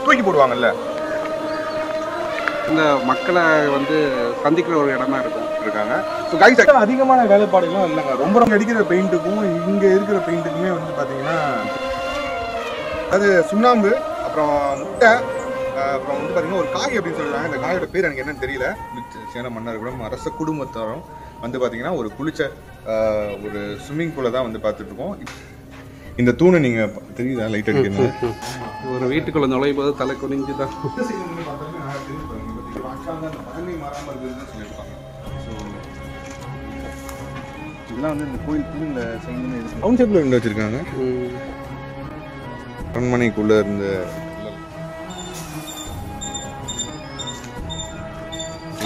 தூக்கி போடுவாங்கல்ல, இந்த மக்களை வந்து சந்திக்கிற ஒரு இடமா இருக்காங்க. ஸோ கைஸ் அதிகமான வேலைப்பாடுகளும் இல்லைங்க. ரொம்ப அடிக்கிற பெயிண்ட்டுக்கும் இங்கே இருக்கிற பெயிண்ட்டுக்குமே வந்து பார்த்தீங்கன்னா அது சுண்ணாம்பு, அப்புறம் முட்டை, அப்புறம் வந்து பார்த்தீங்கன்னா ஒரு காய் அப்படின்னு சொல்லுவாங்க. இந்த காயோட பேர் எனக்கு என்னன்னு தெரியல. சேன மன்னர்களும் அரச குடும்பத்தாரும் வந்து பார்த்தீங்கன்னா ஒரு குளிச்ச ஒரு ஸ்விம்மிங் பூலை தான் வந்து பார்த்துட்டு இருக்கோம். இந்த தூணை நீங்கள் தெரியுதா லைட் அடிக்கிறது? ஒரு வீட்டுக்குள்ள நுழையும் போது தலை குனிஞ்சு தான் இதெல்லாம் வந்து இந்த கோயில் தூண்ல ரவுண்ட் ஷேப்ல இருந்து வச்சிருக்காங்க. அரண்மனைக்குள்ள இருந்த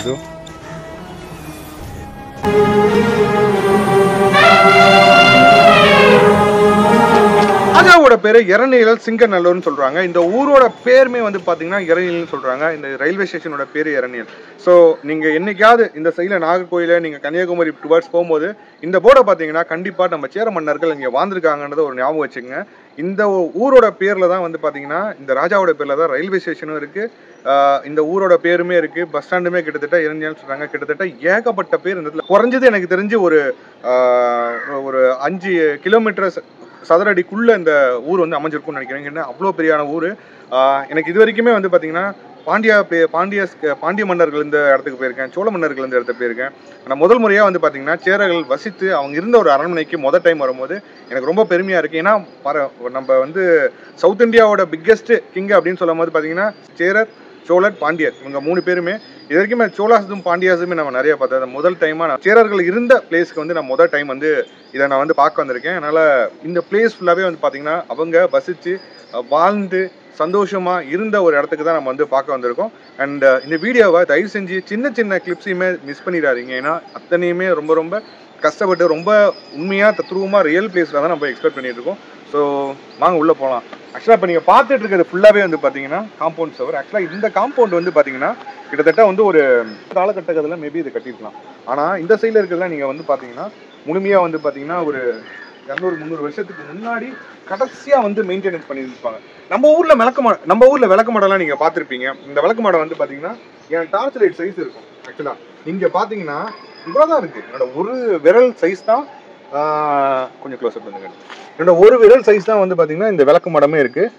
இதோ ராஜாவோட பேரு இரணியல் சிங்கநல்லூர்னு சொல்றாங்க. இந்த ஊரோட பேருமே வந்து பாத்தீங்கன்னா இரணியல்னு சொல்றாங்க. இந்த ரயில்வே ஸ்டேஷனோட பேரு இரணியல். ஸோ நீங்க என்னைக்காவது இந்த சைட்ல நாகர்கோயில நீங்க கன்னியாகுமரி டுவர்ட்ஸ் போகும்போது இந்த போர்டை பாத்தீங்கன்னா கண்டிப்பா நம்ம சேர மன்னர்கள் இங்க வாழ்ந்திருக்காங்கன்றத ஒரு ஞாபகம் வச்சுக்கோங்க. இந்த ஊரோட பேர்ல தான் வந்து பாத்தீங்கன்னா இந்த ராஜாவோட பேர்ல தான் ரயில்வே ஸ்டேஷனும் இருக்கு, இந்த ஊரோட பேருமே இருக்கு, பஸ் ஸ்டாண்டுமே கிட்டத்தட்ட இரணியல் சொல்றாங்க. கிட்டத்தட்ட ஏகப்பட்ட பேர் இந்த இடத்துல குறைஞ்சது எனக்கு தெரிஞ்சு ஒரு 5 கிலோமீட்டர் சதுரடிக்குள்ள இந்த ஊர் வந்து அமைஞ்சிருக்கும்னு நினைக்கிறேன். அவ்வளோ பெரியான ஊர். எனக்கு இது வரைக்குமே வந்து பார்த்தீங்கன்னா பாண்டிய மன்னர்கள் இந்த இடத்துக்கு போயிருக்கேன், சோழ மன்னர்கள் இந்த இடத்துக்கு போயிருக்கேன். ஆனால் முதல் முறையாக வந்து பார்த்தீங்கன்னா சேரர்கள் வசித்து அவங்க இருந்த ஒரு அரண்மனைக்கு முதல் டைம் வரும்போது எனக்கு ரொம்ப பெருமையாக இருக்குது. ஏன்னா நம்ம வந்து சவுத் இந்தியாவோட பிக்கெஸ்ட் கிங் அப்படின்னு சொல்லும் போது பார்த்தீங்கன்னா சேரர், சோழர், பாண்டியர் இவங்க 3 பேருமே இது வரைக்குமே சோழாஸும் பாண்டியாஸுமே நம்ம நிறைய பார்த்தோம். முதல் டைமாக நான் சேரர்கள் இருந்த பிளேஸ்க்கு வந்து நான் முதல் டைம் வந்து இதை நான் வந்து பார்க்க வந்திருக்கேன். அதனால் இந்த பிளேஸ் ஃபுல்லாகவே வந்து பார்த்தீங்கன்னா அவங்க வசித்து வாழ்ந்து சந்தோஷமாக இருந்த ஒரு இடத்துக்கு தான் நம்ம வந்து பார்க்க வந்திருக்கோம். அண்ட் இந்த வீடியோவை தயவு செஞ்சு சின்ன சின்ன கிளிப்ஸையுமே மிஸ் பண்ணிடாதீங்க. ஏன்னா அத்தனையுமே ரொம்ப ரொம்ப கஷ்டப்பட்டு ரொம்ப உண்மையாக தத்ரூபமாக ரியல் பிளேஸில் தான் நம்ம எக்ஸ்பெக்ட் பண்ணிட்டு இருக்கோம். ஸோ வாங்க உள்ளே போகலாம். ஆக்சுவலாக இப்போ நீங்கள் பார்த்துட்டு இருக்கிறது ஃபுல்லாகவே வந்து பார்த்தீங்கன்னா காம்பவுண்ட் சவர். ஆக்சுவலாக இந்த காம்பவுண்ட் வந்து பார்த்தீங்கன்னா கிட்டத்தட்ட வந்து ஒரு காலகட்டத்தில் மேபி இது கட்டியிருக்கலாம். ஆனால் இந்த சைடில் இருக்கிறதுலாம் நீங்கள் வந்து பார்த்தீங்கன்னா முழுமையாக வந்து பார்த்தீங்கன்னா ஒரு 200-300 வருஷத்துக்கு முன்னாடி கடைசியாக வந்து மெயின்டெனன்ஸ் பண்ணியிருப்பாங்க. நம்ம ஊரில் விளக்கமாடெல்லாம் நீங்கள் பார்த்துருப்பீங்க. இந்த விளக்கமாடம் வந்து பார்த்தீங்கன்னா என் டார்ச் லைட் சைஸ் இருக்கும். ஆக்சுவலாக இங்கே பார்த்தீங்கன்னா இவ்வளோ தான் இருக்குது. என்னோட ஒரு விரல் சைஸ் தான், கொஞ்சம் க்ளோஸ்அப் பண்ணுங்க, என்னோட ஒரு விரல் சைஸ் தான் வந்து பார்த்தீங்கன்னா இந்த விளக்கு மடமே இருக்குது.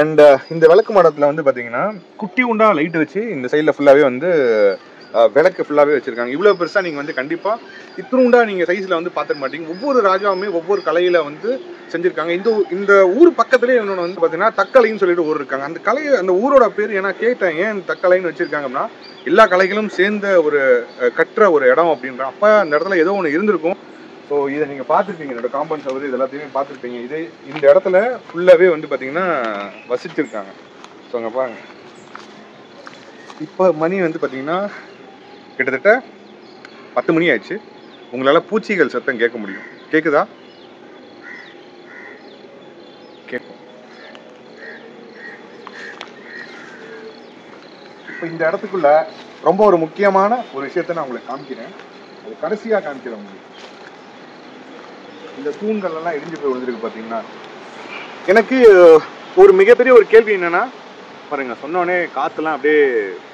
அண்ட் இந்த விளக்கு மடத்தில் வந்து பார்த்தீங்கன்னா குட்டி உண்டா லைட் வச்சு இந்த சைடில் ஃபுல்லாகவே வந்து விளக்கு ஃபுல்லாகவே வச்சுருக்காங்க. இவ்வளோ பெருசாக நீங்கள் வந்து கண்டிப்பாக இத்தினுண்டா நீங்கள் சைஸில் வந்து பார்த்துக்க மாட்டீங்க. ஒவ்வொரு ராஜாவுமே ஒவ்வொரு கலையில் வந்து செஞ்சுருக்காங்க. இந்த ஊர் பக்கத்துலேயே இன்னொன்று வந்து பார்த்தீங்கன்னா தக்கலைன்னு சொல்லிட்டு ஊர் இருக்காங்க. அந்த ஊரோட பேர் ஏன்னா கேட்டேன் ஏன் தக்கலைன்னு வச்சுருக்காங்க அப்படின்னா எல்லா கலைகளும் சேர்ந்த ஒரு கற்ற ஒரு இடம் அப்படின்றான். அப்போ அந்த இடத்துல ஏதோ ஒன்று இருந்திருக்கும். ஸோ இதை நீங்கள் பார்த்துருப்பீங்க, என்னோட காம்பவுண்ட் சவர் இது எல்லாத்தையுமே பார்த்துருப்பீங்க. இந்த இடத்துல ஃபுல்லாகவே வந்து பார்த்தீங்கன்னா வசிச்சிருக்காங்க. ஸோ அங்கே பாருங்க, இப்போ மணி வந்து பார்த்தீங்கன்னா கிட்டத்தட்ட 10 மணி ஆயிடுச்சு. உங்களால் பூச்சிகள் சத்தம் கேட்க முடியும். கேட்குதா? கேட்கும். இப்போ இந்த இடத்துக்குள்ள ரொம்ப ஒரு முக்கியமான ஒரு விஷயத்தை நான் உங்களுக்கு காமிக்கிறேன். அது கடைசியாக காமிக்கிறேன் உங்களுக்கு. இந்த தூண்கள் எல்லாம் இடிஞ்சு போய் விழுந்திருக்கு பார்த்தீங்கன்னா. எனக்கு ஒரு மிகப்பெரிய ஒரு கேள்வி என்னன்னா, பாருங்க சொன்னோடனே காற்றுலாம் அப்படியே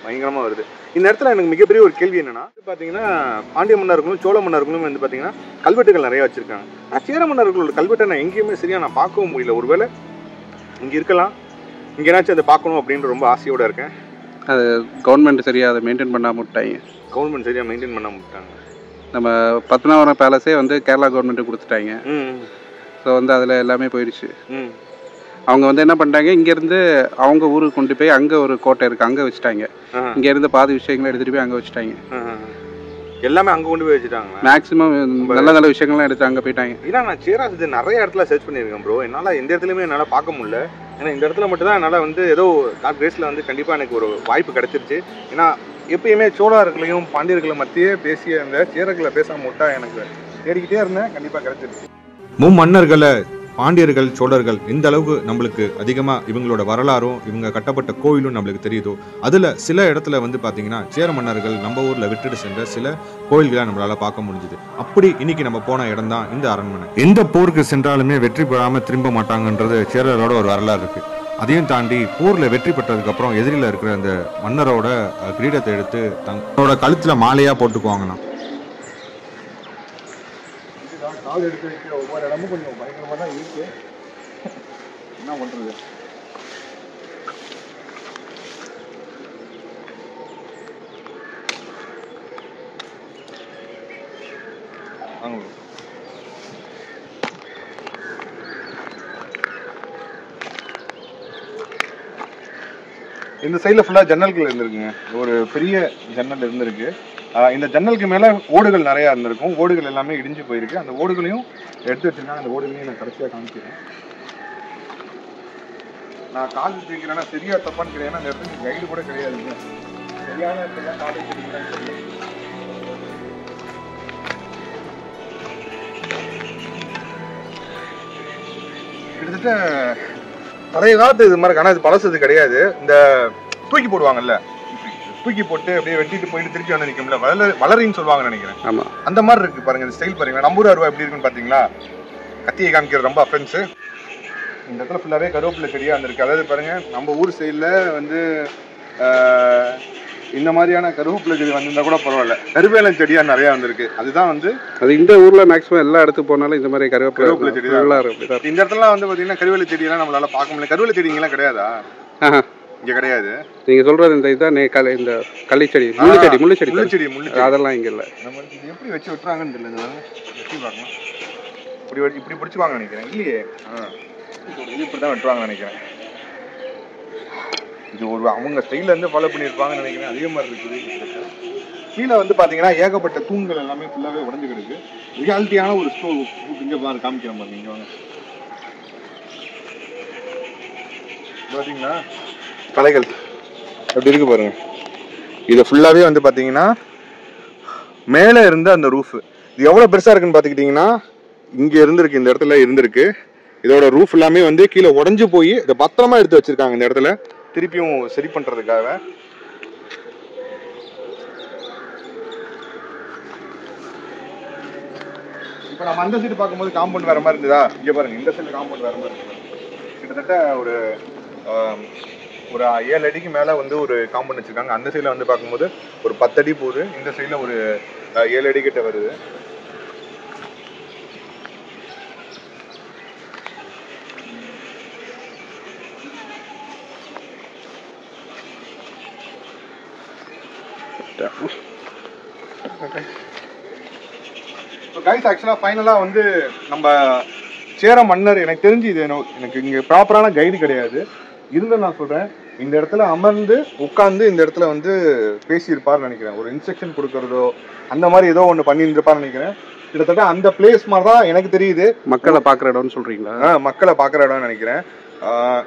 பயங்கரமாக வருது. இந்த இடத்துல எனக்கு மிகப்பெரிய ஒரு கேள்வி என்னன்னா பார்த்தீங்கன்னா பாண்டிய மன்னர்களும் சோழ மன்னர்களும் வந்து பார்த்தீங்கன்னா கல்வெட்டுகள் நிறைய வச்சிருக்காங்க. ஆனால் சேர மன்னர்களோட கல்வெட்டை நான் எங்கேயுமே சரியாக நான் பார்க்கவும் முடியல. ஒருவேளை இங்கே இருக்கலாம், இங்கே ஏன்னாச்சும் அதை பார்க்கணும் அப்படின்ற ரொம்ப ஆசையோடு இருக்கேன். அது கவர்மெண்ட் சரியாக அதை மெயின்டைன் பண்ணாமல் விட்டாங்க. கவர்மெண்ட் சரியாக மெயின்டைன் பண்ணாமல் விட்டாங்க. நம்ம பத்மநாபபுரம் பேலஸே வந்து கேரளா கவர்மெண்ட்டு கொடுத்துட்டாங்க. ஸோ வந்து அதில் எல்லாமே போயிடுச்சு. அவங்க வந்து என்ன பண்ணிட்டாங்க, இங்கேருந்து அவங்க ஊருக்கு கொண்டு போய் அங்கே ஒரு கோட்டை இருக்குது அங்கே வச்சுட்டாங்க. இங்கேருந்து பாதி விஷயங்களை எடுத்துகிட்டு போய் அங்கே வச்சுட்டாங்க. எல்லாமே அங்கே கொண்டு போய் வச்சுட்டாங்க. மேக்ஸிமம் நல்ல நல்ல விஷயங்கள்லாம் எடுத்து அங்கே போயிட்டாங்க. ஏன்னா நான் சேராஸ் இது நிறைய இடத்துல சர்ச் பண்ணியிருக்கேன் ப்ரோ. என்னால் எந்த இடத்துலையுமே என்னால் பார்க்க முடியல. ஏன்னா இந்த இடத்துல மட்டும் தான் என்னால் வந்து ஏதோ காட் கிரேஸில் வந்து கண்டிப்பாக எனக்கு ஒரு வாய்ப்பு கிடச்சிருச்சு. ஏன்னா எப்பயுமே சோழர்களையும் பாண்டியர்களை மத்தியே பேசிய அந்த சேரர்களை பேசாமல் விட்டா எனக்கு தேடிக்கிட்டே இருந்தேன், கண்டிப்பாக கிடச்சிருச்சு. மும்மன்னர்களை பாண்டியர்கள் சோழர்கள் எந்த அளவுக்கு நம்மளுக்கு அதிகமாக இவங்களோட வரலாறும் இவங்க கட்டப்பட்ட கோயிலும் நம்மளுக்கு தெரியுதோ அதில் சில இடத்துல வந்து பார்த்தீங்கன்னா சேர மன்னர்கள் நம்ம ஊரில் விட்டுட்டு சென்ற சில கோயில்களை நம்மளால பார்க்க முடிஞ்சுது. அப்படி இன்னைக்கு நம்ம போன இடம் தான் இந்த அரண்மனை. எந்த போருக்கு சென்றாலுமே வெற்றி பெறாமல் திரும்ப மாட்டாங்கன்றது சேரரோட ஒரு வரலாறு இருக்கு. அதையும் தாண்டி போரில் வெற்றி பெற்றதுக்கப்புறம் எதிரில் இருக்கிற அந்த மன்னரோட கிரீடத்தை எடுத்து தங்களோட கழுத்தில் மாலையாக போட்டுக்குவாங்கண்ணா. கால் எடுத்து வைக்கிற ஒவ்வொரு இடமும் கொஞ்சம் பயங்கரமாக தான் இருக்கு. என்ன பண்ணுறது? இந்த சைடில் ஃபுல்லாக ஜன்னல்கள் இருந்திருக்குங்க. ஒரு பெரிய ஜன்னல் இருந்திருக்கு. இந்த ஜன்னலுக்கு மேலே ஓடுகள் நிறையா இருந்திருக்கும். ஓடுகள் எல்லாமே இடிஞ்சு போயிருக்கு. அந்த ஓடுகளையும் எடுத்து வச்சுருக்காங்க. அந்த ஓடுகளையும் நான் கடைசியாக காமிக்கிறேன். நான் கால் தூக்கிறேன்னா சரியா தப்பான்னு கிடையாது. அந்த இடத்துக்கு கைடு கூட கிடையாதுங்க. சரியான இடத்துல காலை தூக்கிறேன்னு சொல்லி கிட்டத்தட்ட பழைய காலத்து இது மாதிரி. ஆனால் இது பழசது கிடையாது. இந்த தூக்கி போடுவாங்கல்ல, தூக்கி போட்டு அப்படியே வெட்டிட்டு போயிட்டு திருப்பி வந்து நிற்கும்ல, வளரின்னு சொல்லுவாங்கன்னு நினைக்கிறேன். ஆமாம், அந்த மாதிரி இருக்கு பாருங்க. இந்த ஸ்டைல் பாருங்க. நம்பூர் அருவா எப்படி இருக்குன்னு பார்த்தீங்களா? கத்தியை காமிக்கிறது ரொம்ப அஃபென்ஸு. இந்த இடத்துல ஃபுல்லாகவே கருவேப்பிலை செடியாக இருந்திருக்கு. அதாவது பாருங்க, நம்ம ஊர் சைடில் வந்து இந்த மாதிரியான கருவேப்பிலை செடி வந்திருந்தா கூட பரவாயில்ல, கருவேலம் செடியாக நிறையா வந்திருக்கு. அதுதான் வந்து அது இந்த ஊரில் மேக்ஸிமம் எல்லா இடத்துக்கு போனாலும் இந்த மாதிரி கருவேப்பிலை செடி தான் இருக்கும். இந்த இடத்துலாம் வந்து பார்த்தீங்கன்னா கருவேல செடியெல்லாம் நம்மளால பார்க்க முடியல. கருவேல செடி இங்கெல்லாம் கிடையாதா? இங்கே கிடையாது. நீங்கள் சொல்கிறது இந்த இதுதான் இந்த கள்ளிச்செடி, முள்ளுச்செடி அதெல்லாம் இங்கே இல்லை. நம்ம இது எப்படி வச்சு வெட்டுறாங்கன்னு தெரியல. வச்சு பார்க்கலாம். இப்படி பிடிச்சிவாங்க நினைக்கிறேன். இல்லையே, இது இப்படி தான் வெட்டுவாங்கன்னு நினைக்கிறேன். இது ஒரு அவங்க ஸ்டைலில் இருந்து ஃபாலோ பண்ணியிருப்பாங்கன்னு நினைக்கிறேன். அதே மாதிரி இருக்குது. கீழே வந்து பார்த்தீங்கன்னா ஏகப்பட்ட தூண்கள் எல்லாமே ஃபுல்லாகவே உடஞ்சு கிடக்கு. ரியாலிட்டியான ஒரு ஸ்டோர் இங்கே பாருங்க, காமிக்கிறேன் பாருங்க. இங்கே வாங்க பார்த்தீங்கன்னா கலைகள் அப்படி இருக்கு பாருங்க. இது ஃபுல்லாகவே வந்து பார்த்தீங்கன்னா மேலே இருந்த அந்த ரூஃபு இது எவ்வளோ பெருசாக இருக்குன்னு பார்த்துக்கிட்டிங்கன்னா இங்கே இருந்திருக்கு, இந்த இடத்துல இருந்திருக்கு. இதோட ரூஃப் எல்லாமே வந்து கீழே உடஞ்சு போய் இதை பத்திரமா எடுத்து வச்சிருக்காங்க இந்த இடத்துல திருப்பியும் சரி பண்றதுக்காக. இப்போ நம்ம அந்த சைடு பார்க்கும்போது காம்பவுண்ட் வேற மாதிரி இருந்ததா? இங்கே பாருங்க, இந்த சைடு காம்பவுண்ட் வேற மாதிரி இருக்கு. கிட்டத்தட்ட ஒரு 7 அடிக்கு மேலே வந்து ஒரு காம்பவுண்ட் வச்சிருக்காங்க. அந்த சைடில் வந்து பார்க்கும்போது ஒரு 10 அடி போகுது. இந்த சைடில் ஒரு 7 அடி கிட்ட வருது. கைஸ், ஆக்சுவலாக ஃபைனலாக வந்து நம்ம சேர மன்னர், எனக்கு தெரிஞ்சு இது எனக்கு இங்கே ப்ராப்பரான கைடு கிடையாது இருந்து நான் சொல்கிறேன், இந்த இடத்துல அமர்ந்து உட்காந்து இந்த இடத்துல வந்து பேசியிருப்பார்னு நினைக்கிறேன். ஒரு இன்ஸ்ட்ரக்ஷன் கொடுக்கறதோ அந்த மாதிரி ஏதோ ஒன்று பண்ணியிருப்பார்னு நினைக்கிறேன். கிட்டத்தட்ட அந்த பிளேஸ் மாதிரி தான் எனக்கு தெரியுது. மக்களை பார்க்குற இடம்னு சொல்கிறீங்களா? மக்களை பார்க்குற இடம்னு நினைக்கிறேன்.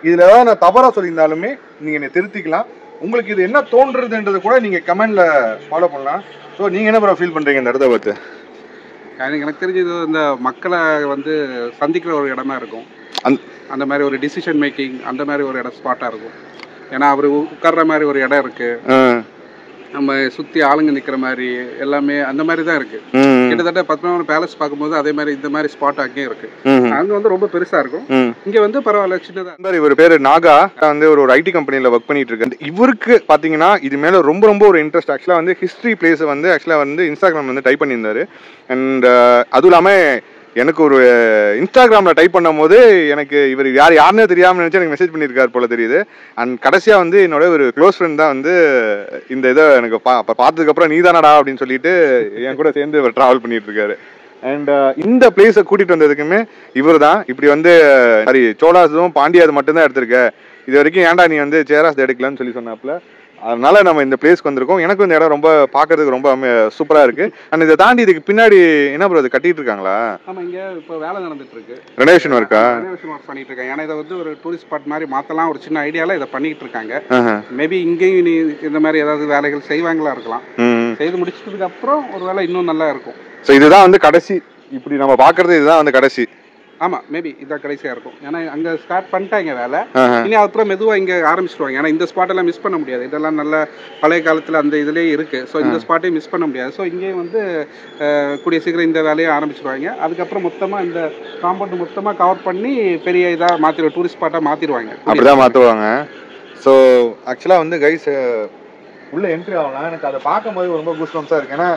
இதில் ஏதாவது நான் தவறாக சொல்லியிருந்தாலுமே நீங்கள் என்னை திருத்திக்கலாம். உங்களுக்கு இது என்ன தோன்றுறதுன்றது கூட நீங்கள் கமெண்டில் ஃபாலோ பண்ணலாம். ஸோ நீங்கள் என்ன ஃபீல் பண்ணுறீங்க இந்த இடத்த பார்த்து? எனக்கு தெரிஞ்சு இது இந்த மக்களை வந்து சந்திக்கிற ஒரு இடமா இருக்கும். அந்த மாதிரி ஒரு டிசிஷன் மேக்கிங் அந்த மாதிரி ஒரு இடம் ஸ்பாட்டாக இருக்கும். ஏன்னா அவர் உட்கார்ற மாதிரி ஒரு இடம் இருக்குது, நம்ம சுற்றி ஆளுங்க நிற்கிற மாதிரி எல்லாமே அந்த மாதிரி தான் இருக்குது. கிட்டத்தட்ட பத்மநாபன் பேலஸ் பார்க்கும்போது அதே மாதிரி இந்த மாதிரி ஸ்பாட் அங்கேயும் இருக்குது. அங்கே வந்து ரொம்ப பெருசாக இருக்கும், இங்கே வந்து பரவாயில்ல சின்னதாக. இவர் பேர் நாகா, வந்து ஒரு ஐடி கம்பெனியில் ஒர்க் பண்ணிட்டு இருக்கு. இவருக்கு பார்த்தீங்கன்னா இது மேலே ரொம்ப ஒரு இன்ட்ரெஸ்ட். ஆக்சுவலாக வந்து ஹிஸ்ட்ரி பிளேஸை வந்து ஆக்சுவலாக வந்து இன்ஸ்டாகிராம் வந்து டைப் பண்ணியிருந்தாரு. அண்ட் அதுவும் இல்லாமல் எனக்கு ஒரு இன்ஸ்டாகிராமில் டைப் பண்ணும் போது எனக்கு இவர் யாருன்னே தெரியாமல் நினச்சி எனக்கு மெசேஜ் பண்ணியிருக்காரு போல தெரியுது. அண்ட் கடைசியாக வந்து என்னோட ஒரு க்ளோஸ் ஃப்ரெண்ட் தான் வந்து இந்த இதை எனக்கு பார்த்ததுக்கப்புறம் நீதானடா அப்படின்னு சொல்லிட்டு என் கூட சேர்ந்து இவர் ட்ராவல் பண்ணிட்டு இருக்காரு. அண்ட் இந்த பிளேஸை கூட்டிகிட்டு வந்ததுக்குமே இவர் தான். இப்படி வந்து சரி சோழாஸும் பாண்டியாது மட்டும்தான் எடுத்திருக்க, இது வரைக்கும் ஏன்டா நீ வந்து சேராஸ் எடுக்கலான்னு சொல்லி சொன்னாப்புல. அதனால நம்ம இந்த பிளேஸ்க்கு வந்திருக்கோம். எனக்கும் இந்த இடம் ரொம்ப பார்க்கறதுக்கு ரொம்ப சூப்பரா இருக்கு. அண்ட் இதை தாண்டி இதுக்கு பின்னாடி என்ன ப்ரோ இது கட்டிட்டு இருக்காங்களா? ஆமா, இங்க இப்போ வேலை நடந்துட்டு இருக்கு. ரெனோவேஷன் ஒர்க்கா? ரெனோவேஷன் ஒர்க் பண்ணிட்டு இருக்காங்க. ஏன்னா இதை வந்து ஒரு டூரிஸ்ட் ஸ்பாட் மாதிரி மாத்தலாம் ஒரு சின்ன ஐடியால இதை பண்ணிட்டு இருக்காங்க. மேபி இங்கேயும் நீ இந்த மாதிரி ஏதாவது வேலைகள் செய்வாங்களா இருக்கலாம். செய்து முடிச்சதுக்கு அப்புறம் ஒரு வேலை இன்னும் நல்லா இருக்கும். ஸோ இதுதான் வந்து கடைசி, இப்படி நம்ம பார்க்கறது இதுதான் வந்து கடைசி. ஆமாம், மேபி இதான் கடைசியாக இருக்கும். ஏன்னா அங்கே ஸ்டார்ட் பண்ணிட்டாங்க வேலை. இனி அப்புறம் மெதுவாக இங்கே ஆரம்பிச்சிடுவாங்க. ஏன்னா இந்த ஸ்பாட்டெல்லாம் மிஸ் பண்ண முடியாது. இதெல்லாம் நல்ல பழைய காலத்தில் அந்த இதுலேயே இருக்குது. ஸோ இந்த ஸ்பாட்டையும் மிஸ் பண்ண முடியாது. ஸோ இங்கேயும் வந்து கூடிய சீக்கிரம் இந்த வேலையை ஆரம்பிச்சிடுவாங்க. அதுக்கப்புறம் மொத்தமாக இந்த காம்பவுண்ட் மொத்தமாக கவர் பண்ணி பெரிய இதாக மாற்றிடுவாங்க, டூரிஸ்ட் ஸ்பாட்டாக மாற்றிடுவாங்க. அப்படி தான் மாற்றுவாங்க. ஸோ ஆக்சுவலாக வந்து கைஸ் உள்ள என்ட்ரி ஆகலாம். எனக்கு அதை பார்க்கும்போது ரொம்ப கூஸ்பம்ஸாக இருக்கு. ஏன்னா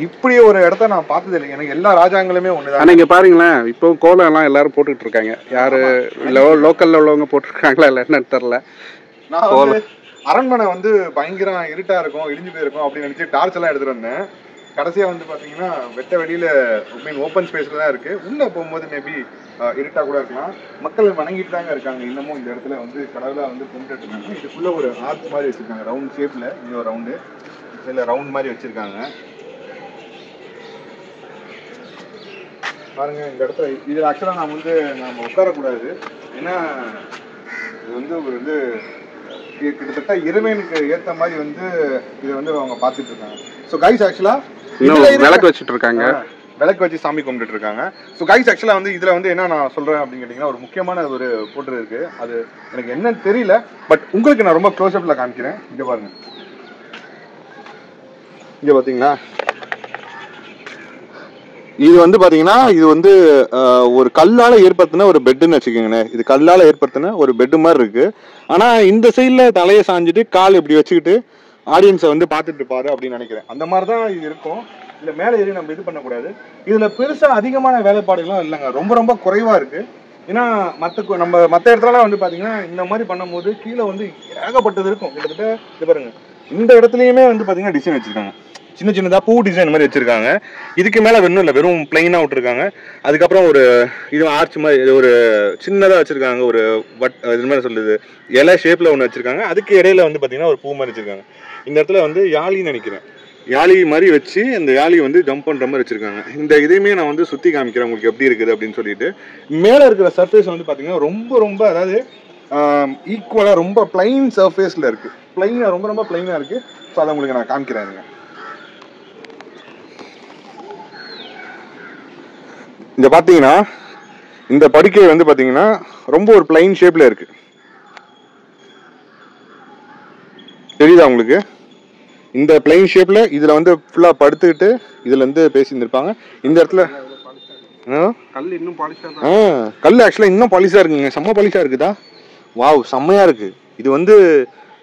இப்படி ஒரு இடத்த நான் பார்த்தது இல்லை. எனக்கு எல்லா ராஜாங்களுமே ஒன்று தான். நீங்கள் பாருங்களேன், இப்போ கோலம் எல்லாம் எல்லாரும் போட்டுக்கிட்டு இருக்காங்க. யார் லோக்கலில் உள்ளவங்க போட்டிருக்காங்களா இல்லை என்னன்னு தெரில. நான் வந்து அரண்மனை வந்து பயங்கர இருட்டாக இருக்கும், இடிஞ்சு போயிருக்கும் அப்படின்னு நினச்சி டார்ச் எல்லாம் எடுத்துகிட்டு வந்தேன். கடைசியாக வந்து பார்த்தீங்கன்னா வெட்ட வெளியில் மீன் ஓப்பன் ஸ்பேஸில் தான் இருக்குது. உள்ளே போகும்போது மேபி இருட்டாக கூட இருக்கலாம். மக்கள் வணங்கிட்டு தாங்க இருக்காங்க இன்னமும். இந்த இடத்துல வந்து கடவுளாக வந்து கும்பிட்டு இருக்காங்க. இதுக்குள்ளே ஒரு ஆர்ச் மாதிரி வச்சுருக்காங்க, ரவுண்ட் ஷேப்பில். இங்கே ஒரு ரவுண்டு, இதில் ரவுண்ட் மாதிரி வச்சுருக்காங்க பாருங்க. இந்த இடத்துல இதில் ஆக்சுவலாக நான் வந்து நம்ம உட்காரக்கூடாது. ஏன்னா இது வந்து ஒரு வந்து கிட்டத்தட்ட இறைவனுக்கு ஏற்ற மாதிரி வந்து இதை வந்து அவங்க பார்த்துட்டு இருக்காங்க. ஸோ கைஸ் ஆக்சுவலாக விளக்கு வச்சுட்டு இருக்காங்க, விளக்கு வச்சு சாமி கும்பிட்டு இருக்காங்க. ஸோ கைஸ் ஆக்சுவலாக வந்து இதில் வந்து என்ன நான் சொல்கிறேன் அப்படின்னு கேட்டிங்கன்னா, ஒரு முக்கியமான ஒரு போட்டு இருக்குது. அது எனக்கு என்னன்னு தெரியல, பட் உங்களுக்கு நான் ரொம்ப க்ளோஸ்அப்பில் காமிக்கிறேன். இங்கே பாருங்க, இங்கே பார்த்தீங்களா, இது வந்து பார்த்தீங்கன்னா இது வந்து ஒரு கல்லால் ஏற்படுத்தின ஒரு பெட்டுன்னு வச்சுக்கோங்கண்ணே. இது கல்லால் ஏற்படுத்தின ஒரு பெட்டு மாதிரி இருக்கு. ஆனால் இந்த சைடில் தலையை சாஞ்சிட்டு கால் இப்படி வச்சுக்கிட்டு ஆடியன்ஸை வந்து பார்த்துட்டு இருப்பாரு அப்படின்னு நினைக்கிறேன். அந்த மாதிரி தான் இது இருக்கும். இல்லை மேலே ஏறி நம்ம இது பண்ணக்கூடாது. இதில் பெருசாக அதிகமான வேலைப்பாடுகளும் இல்லைங்க, ரொம்ப ரொம்ப குறைவாக இருக்குது. ஏன்னா மற்ற இடத்துலலாம் வந்து பார்த்தீங்கன்னா இந்த மாதிரி பண்ணும்போது கீழே வந்து ஏகப்பட்டது இருக்கும். கிட்டத்தட்ட இது பாருங்க, இந்த இடத்துலையுமே வந்து பார்த்தீங்கன்னா டிசைன் வச்சுருக்காங்க, சின்ன சின்னதாக பூ டிசைன் மாதிரி வச்சுருக்காங்க. இதுக்கு மேலே வெறும் இல்லை, வெறும் பிளைனாக விட்டுருக்காங்க. அதுக்கப்புறம் ஒரு இது ஆர்ச் மாதிரி ஒரு சின்னதாக வச்சுருக்காங்க, ஒரு இது மாதிரி சொல்லுது இலை ஷேப்பில் ஒன்று வச்சுருக்காங்க. அதுக்கு இடையில வந்து பார்த்தீங்கன்னா ஒரு பூ மாதிரி வச்சுருக்காங்க. இந்த இடத்துல வந்து யாழின்னு நினைக்கிறேன், யாழி மாதிரி வச்சு அந்த யாழி வந்து ஜம்ப் பண்ணுற மாதிரி வச்சுருக்காங்க. இந்த இதையுமே நான் வந்து சுற்றி காமிக்கிறேன் உங்களுக்கு எப்படி இருக்குது அப்படின்னு சொல்லிட்டு. மேலே இருக்கிற சர்ஃபேஸ் வந்து பார்த்தீங்கன்னா ரொம்ப ரொம்ப அதாவது ஈக்குவலாக ரொம்ப பிளைன் சர்ஃபேஸில் இருக்குது. பிளைனாக ரொம்ப ரொம்ப பிளைனாக இருக்குது. ஸோ அதை உங்களுக்கு நான் காமிக்கிறேன். இந்த பார்த்தீங்கன்னா இந்த படுக்கை வந்து பார்த்தீங்கன்னா ரொம்ப ஒரு பிளைன் ஷேப்பில் இருக்குது. தெரியுதா உங்களுக்கு? இந்த பிளைன் ஷேப்பில் இதில் வந்து ஃபுல்லாக படுத்துக்கிட்டு இதில் வந்து பேசியிருந்திருப்பாங்க. இந்த இடத்துல கல் இன்னும் பாலிஷாக, கல் ஆக்சுவலாக இன்னும் பாலிஷாக இருக்குங்க, செம்ம பாலிஷாக இருக்குதா? வாவ், செம்மையாக இருக்குது. இது வந்து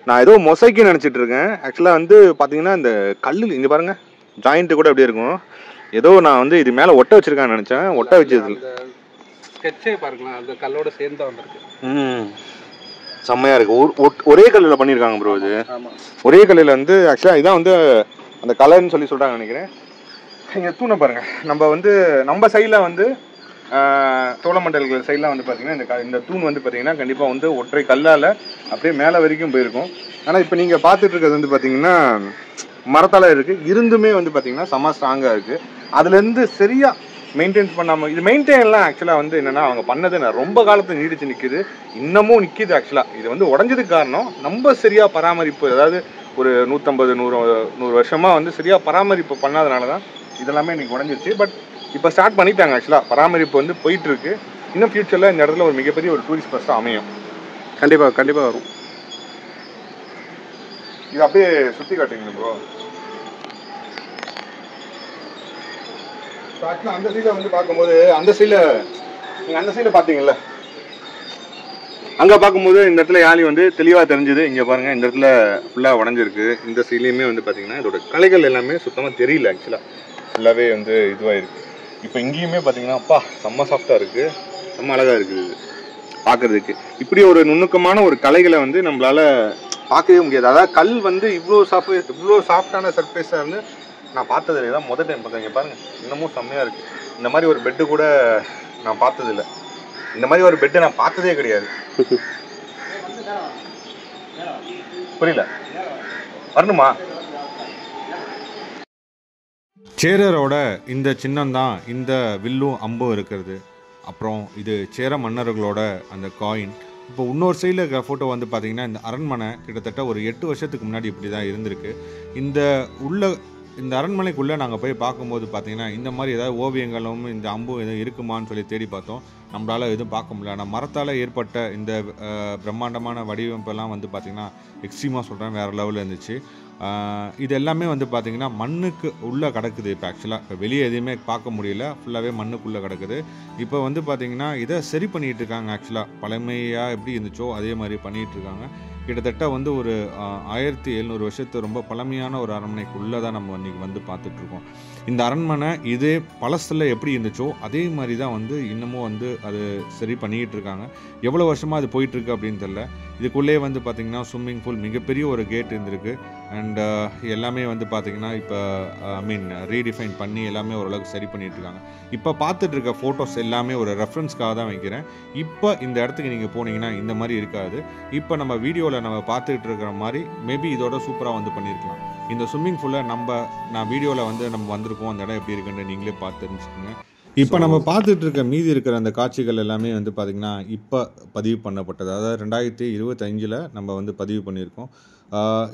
நான் ஏதோ மொசைக்கு நினச்சிட்டு இருக்கேன். ஆக்சுவலாக வந்து பார்த்தீங்கன்னா இந்த கல் இங்கே பாருங்கள், ஜாயிண்ட்டு கூட அப்படியே இருக்கும். ஏதோ நான் வந்து இது மேலே ஒட்ட வச்சிருக்கான்னு நினச்சேன், ஒட்ட வச்சது ஸ்கெட்சே பாருங்களேன், அந்த கல்லோட சேர்ந்து வந்திருக்கு. செம்மையாக இருக்குது. ஒரே கல்லில் பண்ணியிருக்காங்க ப்ரோ. இது ஒரே கல்லில் வந்து ஆக்சுவலாக இதான் வந்து அந்த கலர்னு சொல்லி சொல்கிறாங்க நினைக்கிறேன். இங்கே தூணை பாருங்கள். நம்ம சைடில் வந்து சோழமண்டல்கள் சைட்லாம் வந்து பார்த்தீங்கன்னா இந்த தூண் வந்து பார்த்தீங்கன்னா கண்டிப்பாக வந்து ஒற்றை கல்லால் அப்படியே மேலே வரைக்கும் போயிருக்கும். ஆனால் இப்போ நீங்கள் பார்த்துட்டு இருக்கிறது வந்து பார்த்தீங்கன்னா மரத்தால் இருக்குது. இருந்துமே வந்து பார்த்தீங்கன்னா செம்ம ஸ்ட்ராங்காக இருக்குது. அதுலேருந்து சரியாக மெயின்டைன்ஸ் பண்ணாமல், இது மெயின்டைன்லாம் ஆக்சுவலாக வந்து என்னென்னா அவங்க பண்ணது நான் ரொம்ப காலத்தில் நீடிச்சு நிற்குது, இன்னமும் நிற்கிது. ஆக்சுவலாக இது வந்து உடஞ்சதுக்கு காரணம் நம்ம சரியாக பராமரிப்பு, அதாவது ஒரு 150-100 வருஷமாக வந்து சரியாக பராமரிப்பு பண்ணாதனால தான் இதெல்லாமே இன்றைக்கி உடஞ்சிருச்சு. பட் இப்போ ஸ்டார்ட் பண்ணிட்டாங்க. ஆக்சுவலாக பராமரிப்பு வந்து போயிட்டுருக்கு. இன்னும் ஃப்யூச்சரில் இந்த இடத்துல ஒரு மிகப்பெரிய ஒரு டூரிஸ்ட் பிளேஸாக அமையும். கண்டிப்பாக வரும். இது அப்படியே சுற்றி காட்டுங்க ப்ரோ. ஆக்சுவலாக அந்த சைடில் வந்து பார்க்கும்போது அந்த சைடில் நீங்கள் அந்த சைடில் பார்த்தீங்கல்ல, அங்கே பார்க்கும்போது இந்த இடத்துல யாழி வந்து தெளிவாக தெரிஞ்சுது. இங்கே பாருங்கள், இந்த இடத்துல ஃபுல்லாக உடஞ்சிருக்கு. இந்த சைட்லேயுமே வந்து பார்த்தீங்கன்னா இதோட கலைகள் எல்லாமே சுத்தமாக தெரியல. ஆக்சுவலாக ஃபுல்லாகவே வந்து இதுவாக இருக்குது. இப்போ இங்கேயுமே பார்த்தீங்கன்னா அப்பா செம்ம சாஃப்டாக இருக்குது, செம்ம அழகாக இருக்குது இது பார்க்குறதுக்கு. இப்படி ஒரு நுணுக்கமான ஒரு கலைகளை வந்து நம்மளால் பார்க்கவே முடியாது. அதாவது கல் வந்து இவ்வளோ சாஃப்டான சர்ஃபேஸாக இருந்து நான் பார்த்ததில்லை. தான் முதல் டைம் பார்த்தேன். இங்கே பாருங்கள், இன்னமும் செம்மையாக இருக்குது. இந்த மாதிரி ஒரு பெட்டு கூட நான் பார்த்ததில்லை. இந்த மாதிரி ஒரு பெட்டு நான் பார்த்ததே கிடையாது. புரியல, வரணுமா? சேரரோட இந்த சின்னம் தான் இந்த வில்லும் அம்பும் இருக்கிறது. அப்புறம் இது சேர மன்னர்களோட அந்த காயின். இப்போ இன்னொரு சைடில் இருக்கிற ஃபோட்டோ வந்து பார்த்தீங்கன்னா இந்த அரண்மனை கிட்டத்தட்ட ஒரு 8 வருஷத்துக்கு முன்னாடி இப்படி தான் இருந்திருக்கு. இந்த உள்ள இந்த அரண்மனைக்குள்ளே நாங்கள் போய் பார்க்கும்போது பார்த்தீங்கன்னா இந்த மாதிரி ஏதாவது ஓவியங்களும் இந்த அம்பும் எதுவும் இருக்குமான்னு சொல்லி தேடி பார்த்தோம். நம்மளால் எதுவும் பார்க்க முடியல. ஆனால் மரத்தால் ஏற்பட்ட இந்த பிரம்மாண்டமான வடிவமைப்பெல்லாம் வந்து பார்த்திங்கன்னா எக்ஸ்ட்ரீமாக சொல்கிறேன், வேறு லெவலில் இருந்துச்சு. இது எல்லாமே வந்து பார்த்திங்கன்னா மண்ணுக்கு உள்ளே கிடக்குது. இப்போ ஆக்சுவலாக இப்போ வெளியே எதுவுமே பார்க்க முடியல, ஃபுல்லாகவே மண்ணுக்குள்ளே கிடக்குது. இப்போ வந்து பார்த்திங்கன்னா இதை சரி பண்ணிகிட்டு இருக்காங்க. ஆக்சுவலாக பழமையாக எப்படி இருந்துச்சோ அதே மாதிரி பண்ணிகிட்ருக்காங்க. கிட்டத்தட்ட வந்து ஒரு 1700 வருஷத்து ரொம்ப பழமையான ஒரு அரண்மனைக்குள்ளே தான் நம்ம இன்றைக்கி வந்து பார்த்துட்ருக்கோம். இந்த அரண்மனை இதே பழசில் எப்படி இருந்துச்சோ அதே மாதிரி தான் வந்து இன்னமும் வந்து அது சரி பண்ணிக்கிட்டு இருக்காங்க. எவ்வளோ வருஷமாக அது போயிட்டுருக்கு அப்படின்னு தெரில. இதுக்குள்ளேயே வந்து பார்த்திங்கன்னா ஸ்விம்மிங் பூல், மிகப்பெரிய ஒரு கேட் இருந்திருக்கு. அண்ட் எல்லாமே வந்து பார்த்திங்கன்னா இப்போ ரீடிஃபைன் பண்ணி எல்லாமே ஓரளவுக்கு சரி பண்ணிகிட்ருக்காங்க. இப்போ பார்த்துட்டு இருக்க ஃபோட்டோஸ் எல்லாமே ஒரு ரெஃபரன்ஸ்க்காக தான் வைக்கிறேன். இப்போ இந்த இடத்துக்கு நீங்கள் போனீங்கன்னா இந்த மாதிரி இருக்காது. இப்போ நம்ம வீடியோவில் நம்ம பார்த்துக்கிட்டு இருக்கிற மாதிரி மேபி இதோட சூப்பராக வந்து பண்ணியிருக்கலாம். இந்த ஸ்விம்மிங் பூலை நான் வீடியோவில் வந்து நம்ம வந்திருக்கோம், அந்த இடம் எப்படி இருக்குன்னு நீங்களே பார்த்து தெரிஞ்சுக்கோங்க. இப்போ நம்ம பார்த்துட்டு இருக்க மீதி இருக்கிற அந்த காட்சிகள் எல்லாமே வந்து பார்த்திங்கன்னா இப்போ பதிவு பண்ணப்பட்டது. அதாவது 2025 நம்ம வந்து பதிவு பண்ணியிருக்கோம்.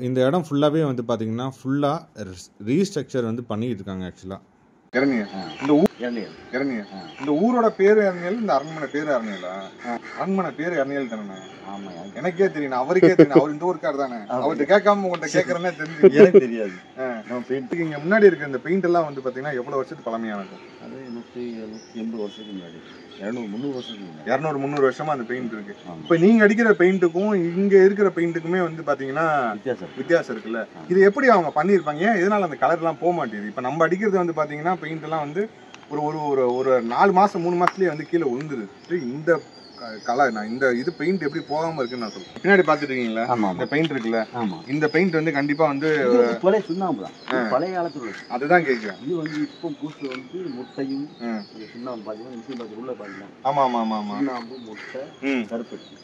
இந்த இடம் ஃபுல்லாகவே வந்து பார்த்திங்கன்னா ஃபுல்லாக ரீஸ்ட்ரக்சர் வந்து பண்ணிக்கிட்டு இருக்காங்க. ஆக்சுவலாக இந்த ஊரோட பேரு அரணியல், இந்த அரண்மனை பேரு அரணியலா? அரண்மனை பேரு அரணியல் தானே? ஆமா, எனக்கே தெரியும், அவருக்கே தெரியும். அவர் இந்த ஊருக்கார் தானே. அவர்கிட்ட கேட்காம உங்கள்கிட்ட கேட்கறேன்னே தெரிஞ்சு எனக்கு தெரியாது. இங்க முன்னாடி இருக்க இந்த பெயிண்ட் எல்லாம் வந்து பாத்தீங்கன்னா எவ்வளவு வருஷத்துக்கு பழமையானது? அது 180 வருஷத்துக்கு முன்னாடி, 200-300 வருஷமா அந்த பெயிண்ட் இருக்கு. இப்ப நீங்க அடிக்கிற பெயிண்ட்டுக்கும் இங்க இருக்கிற பெயிண்ட்டுக்குமே வந்து பாத்தீங்கன்னா வித்தியாசம் இருக்குல்ல. இது எப்படி அவங்க பண்ணிருப்பாங்க? ஏன் இதனால அந்த கலர் எல்லாம் போக மாட்டேங்குது? இப்ப நம்ம அடிக்கிறது வந்து பாத்தீங்கன்னா பெயிண்ட் எல்லாம் வந்து ஒரு 4 மாசம் 3 மாசத்துலயே வந்து கீழே விழுந்துருது. இந்த கலர் இந்த இது பெயிண்ட் எப்படி போகாம இருக்குன்னு நான் சொல்றேன். பின்னாடி பாத்துட்டு இருக்கீங்களா இந்த பெயிண்ட் இருக்குல்ல, இந்த பெயிண்ட் வந்து கண்டிப்பா வந்து பழைய சுண்ணாம்பு தான், பழைய காலத்துல. அதுதான் கேக்குறேன். இது வந்து இப்போ பூசு வந்து முட்டையும் சுண்ணாம்பு பாத்தீங்கன்னா உள்ள பாத்தீங்கன்னா ஆமா ஆமா ஆமா ஆமா சுண்ணாம்பு, முட்டை, கருப்பட்டி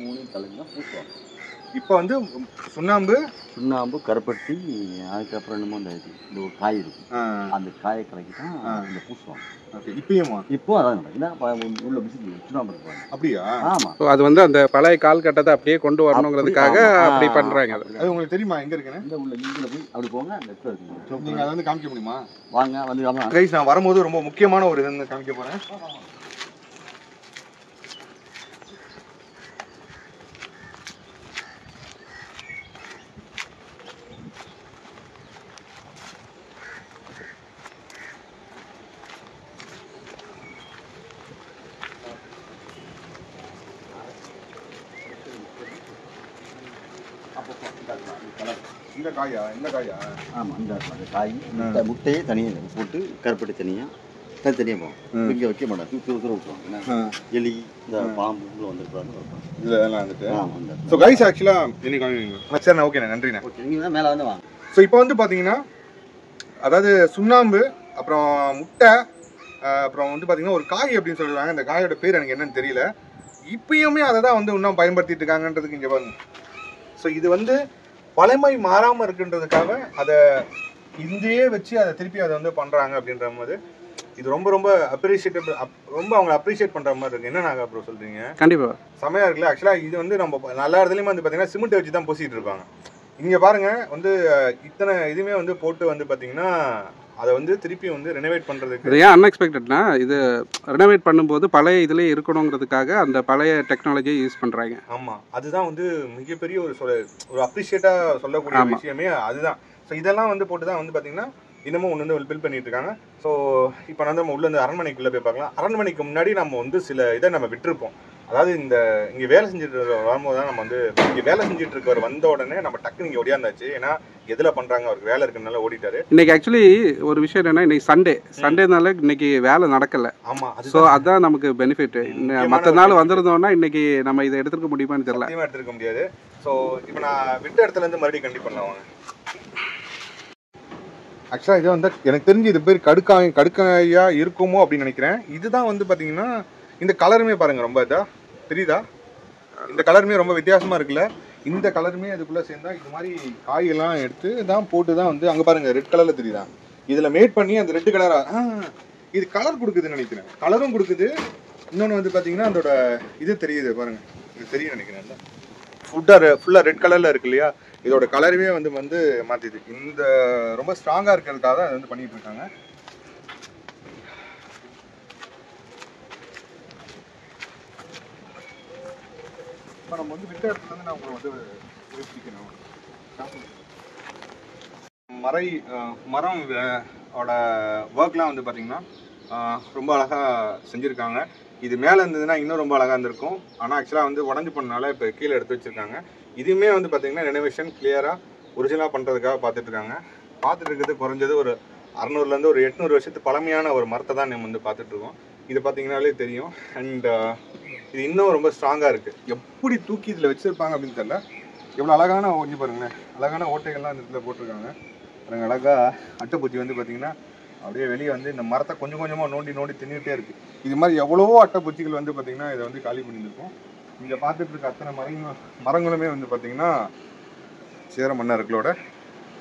3 கலந்து தான் பூசுவாங்க. இப்போ வந்து சுண்ணாம்பு, கருப்பட்டி, அதுக்கப்புறம் என்னமோ இந்த ஒரு காய் இருக்கு, அந்த காயை கலக்கி தான் இந்த பூசுவாங்க. இப்போ அதான் உள்ள சுண்ணாம்பு இருப்பாங்க. அப்படியா? ஆமா. அது வந்து அந்த பழைய கால் கட்டத்தை அப்படியே கொண்டு வரணுங்கிறதுக்காக அப்படி பண்றாங்க. அது உங்களுக்கு தெரியுமா எங்க இருக்குன்னு? இந்த உள்ள நீங்கள போய் அப்படி போங்க, அந்த இடத்துல இருக்கு. நீங்க அதை வந்து காமிக்க முடியுமா? வாங்க வந்து. கைஸ், நான் வரும்போது ரொம்ப முக்கியமான ஒரு இது காமிக்க போறேன். இந்த காயா? இந்த காயா? ஆமா, இந்த காய் முட்டையே தனியாக போட்டு கருப்பட்டி தனியாக போகும். இங்கே வைக்க மாட்டாங்க, தூக்கி விட்டுருவாங்க. எலி, இந்த பாம்பு உள்ள வந்துருப்பாங்க. இதெல்லாம் வந்துட்டு ஸோ கைஸ் ஆக்சுவலாக இன்னைக்கு சரிண்ணா, ஓகேண்ணா, நன்றிண்ணா. ஓகே, நீங்கள் தான் மேலே வந்து வாங்க. ஸோ இப்போ வந்து பார்த்தீங்கன்னா அதாவது சுண்ணாம்பு, அப்புறம் முட்டை, அப்புறம் வந்து பார்த்தீங்கன்னா ஒரு காய் அப்படின்னு சொல்லுவாங்க. அந்த காயோட பேர் எனக்கு என்னன்னு தெரியல. இப்பயுமே அதை தான் வந்து இன்னும் பயன்படுத்திட்டு இருக்காங்கன்றதுக்கு இங்கே பாருங்க. ஸோ இது வந்து பழமை மாறாமல் இருக்குன்றதுக்காக அதை இந்தியே வச்சு அதை திருப்பி அதை வந்து பண்ணுறாங்க அப்படின்ற போது இது ரொம்ப ரொம்ப அப்ரிஷியேட்டபிள், ரொம்ப அவங்க அப்ரிஷியேட் பண்ணுற மாதிரி இருக்குது. என்ன நாங்கள் அப்புறம் சொல்கிறீங்க? கண்டிப்பாக செமையாக இருக்குல்ல. ஆக்சுவலாக இது வந்து நம்ம எல்லா இடத்துலையுமே வந்து பார்த்தீங்கன்னா சிமெண்ட் வச்சு தான் பூசிட்டு இருப்பாங்க. இங்கே பாருங்கள் வந்து இத்தனை இதுவுமே வந்து போட்டு வந்து பார்த்தீங்கன்னா அதை வந்து திருப்பி வந்து ரெனோவேட் பண்ணுறதுக்கு. இது ஏன் அன்எக்ஸ்பெக்டட்னா, இது ரெனோவேட் பண்ணும்போது பழைய இதுலேயே இருக்கணுங்கிறதுக்காக அந்த பழைய டெக்னாலஜியை யூஸ் பண்ணுறாங்க. ஆமாம், அதுதான் வந்து மிகப்பெரிய ஒரு அப்ரிஷியேட்டாக சொல்லக்கூடிய விஷயமே அதுதான். ஸோ இதெல்லாம் வந்து போட்டு தான் வந்து பார்த்தீங்கன்னா இன்னமும் ஒன்று வந்து பில்ட் பண்ணிட்டு இருக்காங்க. ஸோ இப்போ வந்து நம்ம உள்ள இந்த அரண்மனைக்குள்ளே போய் பார்க்கலாம். அரண்மனைக்கு முன்னாடி நம்ம வந்து சில இதை நம்ம விட்டுருப்போம். அதாவது இங்கே வேலை செஞ்சுட்டு வரும்போது தான் நம்ம வந்து இங்கே வேலை செஞ்சுட்டு இருக்கவர் வந்த உடனே நம்ம டக்குன்னு இங்கே ஓடியாந்தாச்சு. ஏன்னா எதில் பண்ணுறாங்க, அவருக்கு வேலை இருக்குனால ஓடிட்டாரு. இன்னைக்கு ஆக்சுவலி ஒரு விஷயம் என்னன்னா, இன்னைக்கு சண்டேனால இன்னைக்கு வேலை நடக்கல. ஆமாம், ஸோ அதுதான் நமக்கு பெனிஃபிட். மற்ற நாள் வந்திருந்தோம்னா இன்னைக்கு நம்ம இதை எடுத்துக்க முடியுமான்னு தெரியல. எடுத்துக்க முடியாது. ஸோ இப்போ நான் விட்ட இடத்துல இருந்து மறுபடியும் கண்டிப்பாக பண்ணலாம். ஆக்சுவலாக இது வந்து எனக்கு தெரிஞ்சு இது பேர் கடுக்காயா இருக்குமோ அப்படின்னு நினைக்கிறேன். இதுதான் வந்து பார்த்தீங்கன்னா இந்த கலருமே பாருங்கள், ரொம்ப இதாக தெரியுதா? இந்த கலருமே ரொம்ப வித்தியாசமாக இருக்குல்ல. இந்த கலருமே அதுக்குள்ளே சேர்ந்தா இது மாதிரி காயெல்லாம் எடுத்து தான் போட்டு தான் வந்து அங்கே பாருங்கள் ரெட் கலரில் தெரியுதா? இதில் மேட் பண்ணி அந்த ரெட் கலராக இது கலர் கொடுக்குதுன்னு நினைக்கிறேன். கலரும் கொடுக்குது. இன்னொன்று வந்து பார்த்தீங்கன்னா அதோட இது தெரியுது பாருங்கள், இது தெரியும் நினைக்கிறேன். ஃபுல்லாக ரெட் கலரில் இருக்கு இல்லையா? இதோட கலருமே வந்து மாற்றிது. இந்த ரொம்ப ஸ்ட்ராங்காக இருக்கிறதுக்காக தான் அதை வந்து பண்ணிகிட்டு இருக்காங்க. இப்போ நம்ம வந்து விட்ட இடத்துல வந்து நான் உங்களை வந்து பிடிக்கணும். மரம் ஓட ஒர்க்லாம் வந்து பார்த்திங்கன்னா ரொம்ப அழகாக செஞ்சுருக்காங்க. இது மேலே இருந்ததுன்னா இன்னும் ரொம்ப அழகாக இருந்திருக்கும். ஆனால் ஆக்சுவலாக வந்து உடஞ்சி பண்ணனால இப்போ கீழே எடுத்து வச்சுருக்காங்க. இதுவுமே வந்து பார்த்திங்கன்னா ரெனோவேஷன் கிளியராக ஒரிஜினலாக பண்ணுறதுக்காக பார்த்துட்ருக்காங்க. பார்த்துட்டு இருக்கிறது குறைஞ்சது ஒரு 600லேருந்து ஒரு 800 வருஷத்து பழமையான ஒரு மரத்தை தான் நம்ம வந்து பார்த்துட்ருக்கோம். இது பார்த்திங்கனாலே தெரியும். அண்ட் இது இன்னும் ரொம்ப ஸ்ட்ராங்காக இருக்குது. எப்படி தூக்கி இதில் வச்சுருப்பாங்க அப்படின்னு தெரியல. எவ்வளோ அழகான ஓட்டி பாருங்களேன், அழகான ஓட்டைகள்லாம் இந்த இடத்துல போட்டிருக்காங்க. பாருங்க, அழகாக அட்டைப்பூச்சி வந்து பார்த்திங்கன்னா அப்படியே வெளியே வந்து இந்த மரத்தை கொஞ்சம் கொஞ்சமாக நோண்டி தின்னுகிட்டே இருக்குது. இது மாதிரி எவ்வளவோ அட்டைப்பூச்சிகள் வந்து பார்த்திங்கன்னா இதை வந்து காலி பண்ணியிருக்கோம். இங்கே பார்த்துட்டு இருக்க அத்தனை மரங்களுமே வந்து பார்த்திங்கன்னா சேர மன்னர்களோட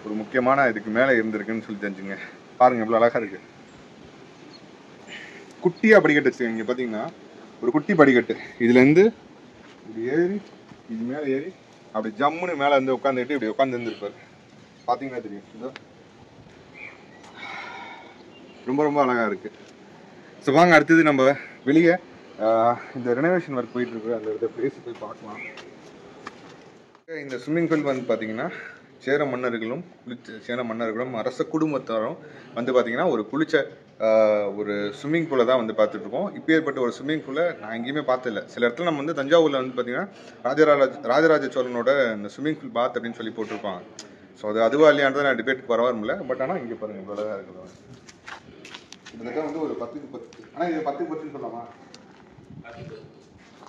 ஒரு முக்கியமான இதுக்கு மேலே இருந்திருக்குன்னு சொல்லி தெரிஞ்சுங்க. பாருங்கள் எவ்வளோ அழகாக இருக்குது. குட்டியாக படிக்கட்டு வச்சுக்கோங்க. இங்கே பார்த்தீங்கன்னா ஒரு குட்டி படிக்கட்டு, இதுலேருந்து இப்படி ஏறி இது மேலே ஏறி அப்படி ஜம்முன்னு மேலே வந்து உட்காந்துக்கிட்டு இப்படி உட்காந்து இருந்திருப்பார். பார்த்தீங்கன்னா தெரியும். இதோ ரொம்ப ரொம்ப அழகாக இருக்குது. ஸோ வாங்க அடுத்தது நம்ம வெளியே இந்த ரெனோவேஷன் ஒர்க் போயிட்டுருக்கு அந்த இடத்த பிளேஸ் போய் பார்க்கலாம். இந்த ஸ்விம்மிங் பூல் வந்து பார்த்திங்கன்னா சேர மன்னர்களும் அரச குடும்பத்தாரும் வந்து பார்த்திங்கன்னா ஒரு குளிச்ச ஒரு ஸ்விம்மிங் பூலை தான் வந்து பார்த்துட்ருக்கோம். இப்போ ஏற்பட்ட ஒரு ஸ்விம்மிங் பூலை நான் எங்கேயுமே பார்த்ததில்ல. சில இடத்துல நம்ம வந்து தஞ்சாவூரில் வந்து பார்த்திங்கன்னா ராஜராஜ சோழனோட இந்த ஸ்விம்மிங் பூல் பாத் அப்படின்னு சொல்லி போட்டிருப்பாங்க. ஸோ அதுவா இல்லையான்றதை நான் டிபேட்டுக்கு வரவும் இல்லை. பட் ஆனால் இங்கே பாருங்கள் இவ்வளோ அழகாக இருக்குது. கிட்டத்தட்ட வந்து ஒரு 10க்கு 10, ஆனால் இது 10க்கு 10ன்னு சொல்லலாமா?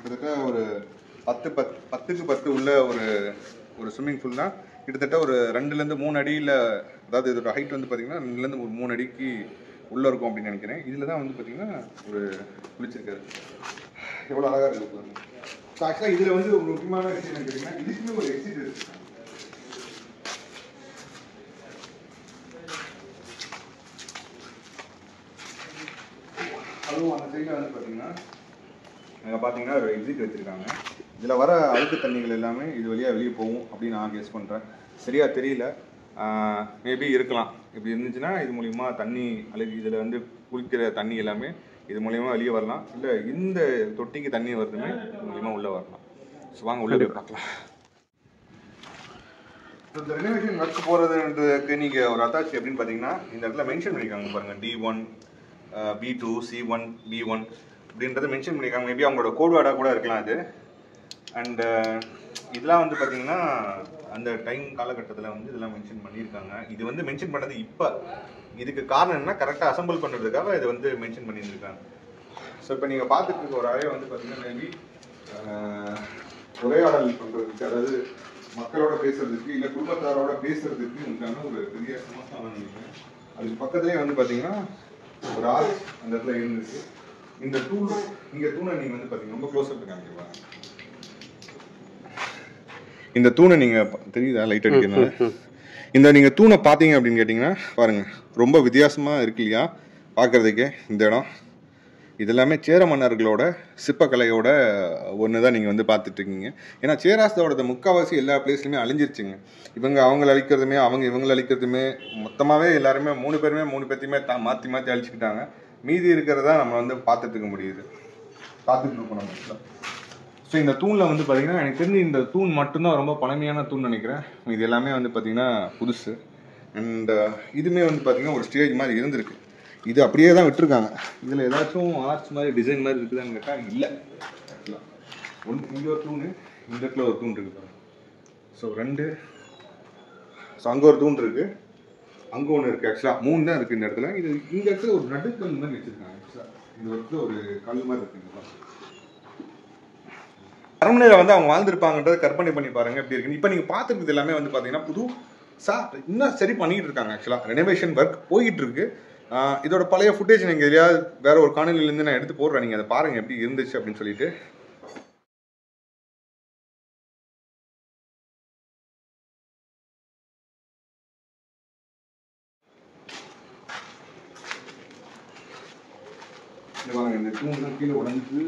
கிட்டத்தட்ட ஒரு 10க்கு 10 உள்ள ஒரு ஸ்விம்மிங் பூல் தான். கிட்டத்தட்ட ஒரு 2லேருந்து 3 அடியில், அதாவது இதோட ஹைட் வந்து பார்த்திங்கன்னா 2லேருந்து ஒரு 3 அடிக்கு உள்ளே இருக்கும் அப்படின்னு நினைக்கிறேன். இதில் தான் வந்து பார்த்திங்கன்னா ஒரு குளிச்சிருக்காரு. எவ்வளோ அழகாக இருக்குது. ஸோ ஆக்சுவலாக இதில் வந்து ஒரு முக்கியமான விஷயம் என்ன கேட்டிங்கன்னா, இதுக்குமே ஒரு எக்ஸிட் இருக்குது. அதுவும் அந்த சைடில் வந்து பார்த்திங்கன்னா அங்கே பார்த்தீங்கன்னா ஒரு எக்ஸிட் வச்சுருக்காங்க. இதில் வர அழுக்கு தண்ணிகள் எல்லாமே இது வழியாக வெளியே போகும் அப்படின்னு நான் கெஸ் பண்ணுறேன். சரியாக தெரியல, மேபி இருக்கலாம். இப்படி இருந்துச்சுன்னா இது மூலிமா தண்ணி அழுகு, இதில் வந்து குளிக்கிற தண்ணி எல்லாமே இது மூலிமா வெளியே வரலாம். இல்லை இந்த தொட்டிக்கு தண்ணி வருதுமே இது மூலிமா உள்ளே வரலாம். ஸோ வாங்க உள்ளே போய் பார்க்கலாம். இந்த ரெனோவேஷன் ஒர்க் போகிறதுன்றதுக்கு நீங்கள் ஒரு அத்தாட்சி அப்படின்னு பார்த்தீங்கன்னா இந்த இடத்துல மென்ஷன் பண்ணியிருக்காங்க பாருங்கள். D1 B2 C1 B1 அப்படின்றத மென்ஷன் பண்ணியிருக்காங்க. மேபி அவங்களோட கோட் வேர்டாக கூட இருக்கலாம் அது. அண்டு இதெல்லாம் வந்து பார்த்திங்கன்னா அந்த டைம் காலகட்டத்தில் வந்து இதெல்லாம் மென்ஷன் பண்ணியிருக்காங்க. இது வந்து மென்ஷன் பண்ணது இப்போ, இதுக்கு காரணம் என்ன, கரெக்டாக அசம்பிள் பண்ணுறதுக்காக இதை வந்து மென்ஷன் பண்ணியிருக்காங்க. ஸோ இப்போ நீங்கள் பார்த்துட்டு இருக்க ஒரு அறையை வந்து பார்த்திங்கன்னா மேபி உரையாடல் பண்ணுறதுக்கு, அதாவது மக்களோட பேசுறதுக்கு இல்லை குடும்பத்தாரோட பேசுறதுக்கு உண்டான ஒரு பெரிய சமஸ்தானம் நினைக்கிறேன். அதுக்கு பக்கத்துலேயே வந்து பார்த்திங்கன்னா ஒரு ஆள் அந்த இடத்துல இருந்துச்சு. இந்த தூணை நீங்கள் வந்து பார்த்தீங்கன்னா ரொம்ப க்ளோஸ் அப் காமிக்கிறா. இந்த தூணை நீங்கள் தெரியுதா லைட் அடிக்கிறதுனால? இந்த நீங்கள் தூணை பார்த்தீங்க அப்படின்னு கேட்டிங்கன்னா பாருங்கள், ரொம்ப வித்தியாசமாக இருக்கு இல்லையா பார்க்குறதுக்கே இந்த இடம். இதெல்லாமே சேர மன்னர்களோட சிற்பக்கலையோட ஒன்று தான் நீங்கள் வந்து பார்த்துட்ருக்கீங்க. ஏன்னா சேராசோட முக்கால்வாசி எல்லா பிளேஸ்லையுமே அழிஞ்சிருச்சுங்க. அவங்களை அழிக்கிறதுமே இவங்களை அழிக்கிறதுமே மொத்தமாகவே எல்லாருமே 3 பேர்த்தையுமே மாற்றி அழிச்சுக்கிட்டாங்க. மீதி இருக்கிறதா நம்ம வந்து பார்த்துட்டு இருக்க முடியுது, பார்த்துட்டு இருக்கோம் நம்ம. ஸோ இந்த தூணில் வந்து பார்த்திங்கன்னா எனக்கு தெரிஞ்சு இந்த தூண் மட்டும்தான் ரொம்ப பழமையான தூண் நினைக்கிறேன். இது எல்லாமே வந்து பார்த்திங்கன்னா புதுசு. அண்ட் இதுவுமே வந்து பார்த்திங்கன்னா ஒரு ஸ்டேஜ் மாதிரி இருந்திருக்கு. இது அப்படியே தான் விட்டுருக்காங்க. இதில் ஏதாச்சும் ஆர்ட்ஸ் மாதிரி டிசைன் மாதிரி இருக்குதான்னு கேட்டால் இல்லை. இங்கே ஒரு தூண், இந்த இடத்துல ஒரு தூண் இருக்குது. ஸோ 2, ஸோ அங்கே ஒரு தூண் இருக்குது, அங்கே ஒன்று இருக்குது. ஆக்சுவலாக 3 தான் இருக்குது இந்த இடத்துல. இது இந்த இடத்துல ஒரு நடுக்கல் மாதிரி வச்சுருக்காங்க. ஆக்சுவலாக இந்த இடத்துல ஒரு கல் மாதிரி இருக்குங்க. அரண்மனையில் வந்து அவங்க வாழ்ந்துருப்பாங்கன்றதை கற்பனை பண்ணி பாருங்கள் எப்படி இருக்குன்னு. இப்போ நீங்கள் பார்த்துருக்குது எல்லாமே வந்து பார்த்தீங்கன்னா இன்னும் சரி பண்ணிகிட்டு இருக்காங்க. ஆக்சுவலாக ரெனோவேஷன் ஒர்க் போயிட்டு இருக்கு. இதோட பழைய ஃபுட்டேஜ் நீங்கள் எதையாவது வேற ஒரு காணொலியிலேருந்து நான் எடுத்து போடுறேன், நீங்கள் அதை பாருங்கள் எப்படி இருந்துச்சு அப்படின்னு சொல்லிட்டு. இந்த தூண் கீழே உடஞ்சி